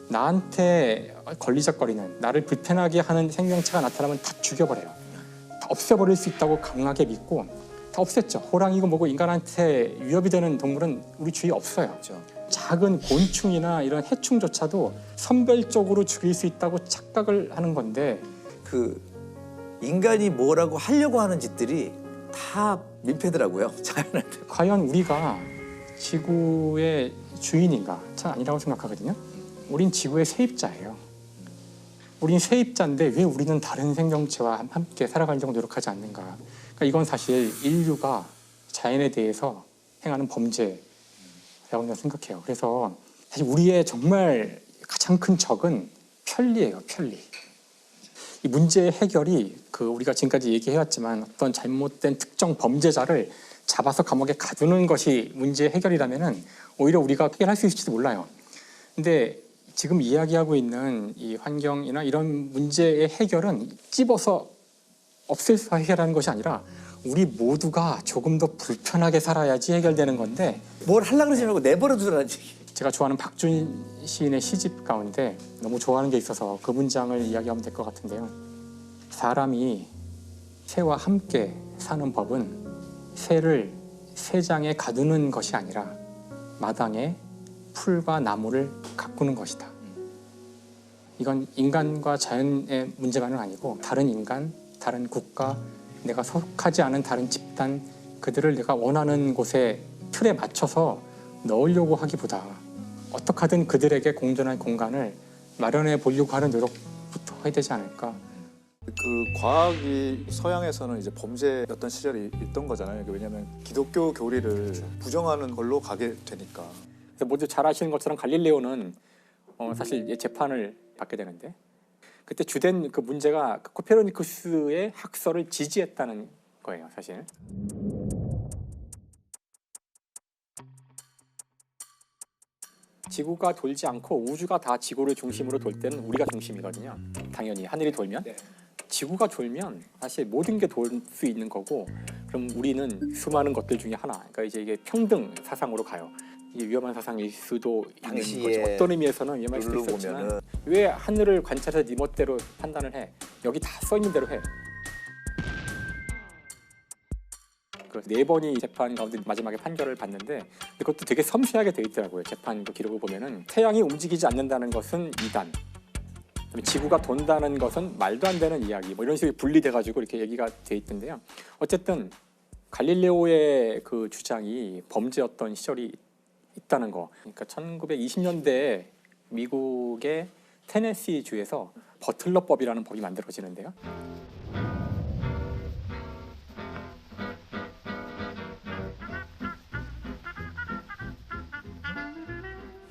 나한테 걸리적거리는 나를 불편하게 하는 생명체가 나타나면 다 죽여버려요. 다 없애버릴 수 있다고 강하게 믿고 다 없앴죠. 호랑이고 뭐고 인간한테 위협이 되는 동물은 우리 주위에 없어요. 그렇죠. 작은 곤충이나 이런 해충조차도 선별적으로 죽일 수 있다고 착각을 하는 건데 그 인간이 뭐라고 하려고 하는 짓들이 다 민폐더라고요. 자연한테. 과연 우리가 지구의 주인인가? 참 아니라고 생각하거든요. 우린 지구의 세입자예요. 우린 세입자인데 왜 우리는 다른 생명체와 함께 살아가려고 노력하지 않는가? 그러니까 이건 사실 인류가 자연에 대해서 행하는 범죄라고 저는 생각해요. 그래서 사실 우리의 정말 가장 큰 적은 편리예요, 편리. 이 문제의 해결이 우리가 지금까지 얘기해왔지만 어떤 잘못된 특정 범죄자를 잡아서 감옥에 가두는 것이 문제의 해결이라면은 오히려 우리가 해결할 수 있을지도 몰라요. 근데 지금 이야기하고 있는 이 환경이나 이런 문제의 해결은 찝어서 없애서 해결하는 것이 아니라 우리 모두가 조금 더 불편하게 살아야지 해결되는 건데 뭘 하려고 그러지 말고 내버려 두라지. 제가 좋아하는 박준 시인의 시집 가운데 너무 좋아하는 게 있어서 그 문장을 이야기하면 될 것 같은데요. 사람이 새와 함께 사는 법은 새를 새장에 가두는 것이 아니라 마당에 풀과 나무를 가꾸는 것이다. 이건 인간과 자연의 문제만은 아니고 다른 인간, 다른 국가, 내가 속하지 않은 다른 집단, 그들을 내가 원하는 곳에 틀에 맞춰서 넣으려고 하기보다 어떻게 하든 그들에게 공존할 공간을 마련해 보려고 하는 노력부터 해야 되지 않을까. 그 과학이 서양에서는 이제 범죄였던 시절이 있던 거잖아요. 왜냐하면 기독교 교리를 부정하는 걸로 가게 되니까. 모두 잘 아시는 것처럼 갈릴레오는 사실 재판을 받게 되는데 그때 주된 그 문제가 코페르니쿠스의 학설을 지지했다는 거예요, 사실. 지구가 돌지 않고 우주가 다 지구를 중심으로 돌 때는 우리가 중심이거든요. 당연히 하늘이 돌면. 지구가 돌면 사실 모든 게 돌 수 있는 거고, 그럼 우리는 수많은 것들 중에 하나. 그러니까 이제 이게 평등 사상으로 가요. 이게 위험한 사상일 수도 있는 거죠. 어떤 의미에서는 위험할 수도 있었지만 왜 하늘을 관찰해서 네 멋대로 판단을 해? 여기 다 써 있는 대로 해. 그 4번이 재판 가운데 마지막에 판결을 받는데 그것도 되게 섬세하게 돼 있더라고요. 재판 그 기록을 보면은 태양이 움직이지 않는다는 것은 이단, 지구가 돈다는 것은 말도 안 되는 이야기, 뭐 이런 식으로 분리돼가지고 이렇게 얘기가 돼 있던데요. 어쨌든 갈릴레오의 그 주장이 범죄였던 시절이 있다는 거. 그러니까 1920년대에 미국의 테네시 주에서 버틀러법이라는 법이 만들어지는데요.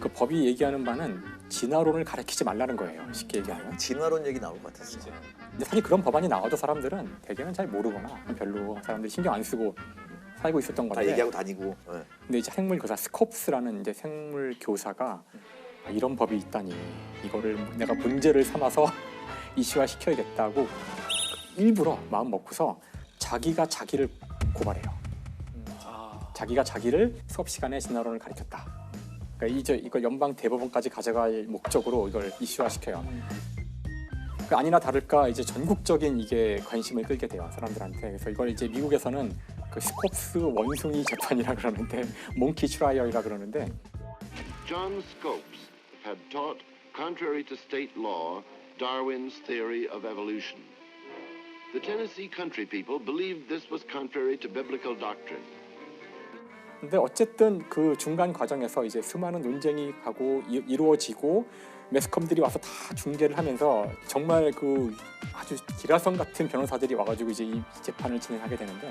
그 법이 얘기하는 바는 진화론을 가르치지 말라는 거예요. 쉽게 얘기하면. 진화론 얘기 나올 것 같았어요. 근데 사실 그런 법안이 나와도 사람들은 대개는 잘 모르거나 별로 사람들이 신경 안 쓰고 살고 있었던 건데. 다 얘기하고 다니고. 네. 근데 이제 생물 교사 스콥스라는 이제 생물 교사가 이런 법이 있다니 이거를 내가 문제를 삼아서 이슈화 시켜야겠다고 일부러 마음 먹고서 자기가 자기를 고발해요. 자기가 자기를 수업 시간에 진화론을 가르쳤다. 그러니까 이걸 연방 대법원까지 가져갈 목적으로 이걸 이슈화 시켜요. 아니나 다를까 이제 전국적인 이게 관심을 끌게 돼요, 사람들한테. 그래서 이걸 이제 미국에서는 그 스콥스 원숭이 재판이라 그러는데 몽키 트라이얼이라 그러는데. John Scopes had taught, contrary to state law, Darwin's theory of evolution. The Tennessee country people believed this was contrary to biblical doctrine. 근데 어쨌든 그 중간 과정에서 이제 수많은 논쟁이 가고 이루어지고 매스컴들이 와서 다 중계를 하면서 정말 그 아주 기라성 같은 변호사들이 와가지고 이제 이 재판을 진행하게 되는데.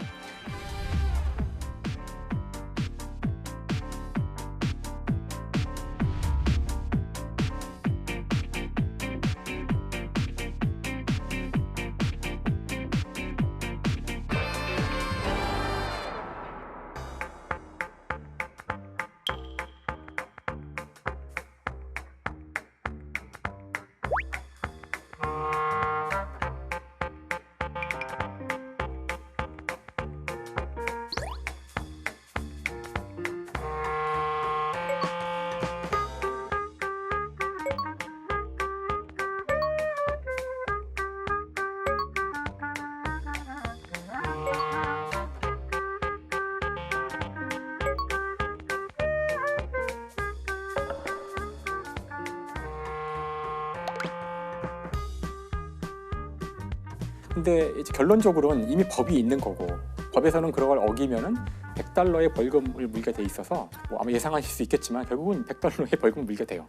근데 이제 결론적으로는 이미 법이 있는 거고 법에서는 그런 걸 어기면은 $100의 벌금을 물게 돼 있어서 뭐 아마 예상하실 수 있겠지만 결국은 $100의 벌금을 물게 돼요.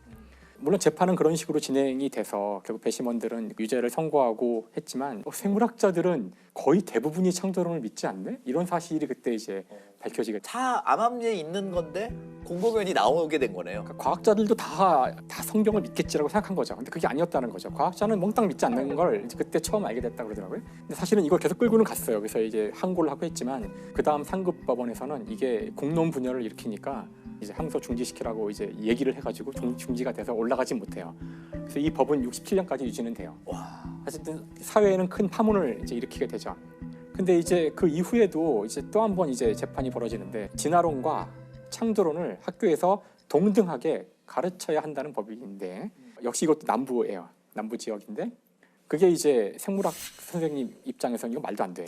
물론 재판은 그런 식으로 진행이 돼서 결국 배심원들은 유죄를 선고하고 했지만 생물학자들은 거의 대부분이 창조론을 믿지 않네? 이런 사실이 그때 이제 밝혀지게. 다 암암리에 있는 건데 공공연히 나오게 된 거네요. 그러니까 과학자들도 다 성경을 믿겠지라고 생각한 거죠. 근데 그게 아니었다는 거죠. 과학자는 몽땅 믿지 않는 걸 이제 그때 처음 알게 됐다 그러더라고요. 근데 사실은 이걸 계속 끌고는 갔어요. 그래서 이제 항고를 하고 했지만 그 다음 상급 법원에서는 이게 공론 분열을 일으키니까 이제 항소 중지시키라고 이제 얘기를 해가지고 중지가 돼서 올라가지 못해요. 그래서 이 법은 67년까지 유지는 돼요. 어쨌든 사회에는 큰 파문을 이제 일으키게 되죠. 근데 이제 그 이후에도 이제 또 한 번 이제 재판이 벌어지는데 진화론과 창조론을 학교에서 동등하게 가르쳐야 한다는 법인데 역시 이것도 남부예요. 남부 지역인데 그게 이제 생물학 선생님 입장에서는 이거 말도 안 돼.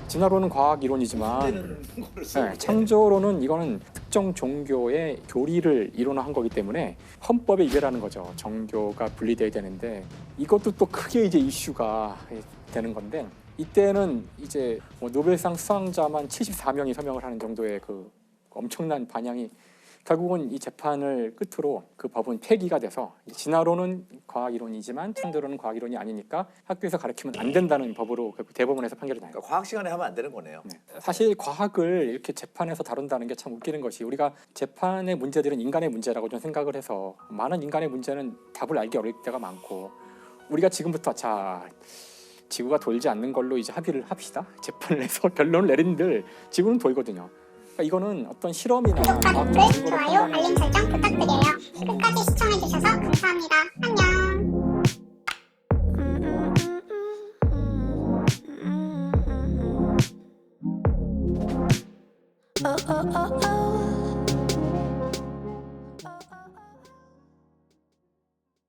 진화론은 과학 이론이지만 창조론은 이거는 특정 종교의 교리를 이론화한 거기 때문에 헌법에 위배라는 거죠. 정교가 분리돼야 되는데 이것도 또 크게 이제 이슈가 되는 건데 이때는 이제 뭐 노벨상 수상자만 74명이 서명을 하는 정도의 그 엄청난 반향이 결국은 이 재판을 끝으로 그 법은 폐기가 돼서 진화론은 과학이론이지만 창조론은 과학이론이 아니니까 학교에서 가르치면 안 된다는 법으로 대법원에서 판결이 나요. 그러니까 과학 시간에 하면 안 되는 거네요. 네. 사실 과학을 이렇게 재판에서 다룬다는 게 참 웃기는 것이 우리가 재판의 문제들은 인간의 문제라고 좀 생각을 해서 많은 인간의 문제는 답을 알기 어려울 때가 많고 우리가 지금부터 자 지구가 돌지 않는 걸로 이제 합의를 합시다. 재판을 해서 결론을 내린들 지구는 돌거든요. 이거는 어떤 실험이나 구독과 좋아요, 알림 설정 부탁드려요. 끝까지 시청해주셔서 감사합니다. 안녕.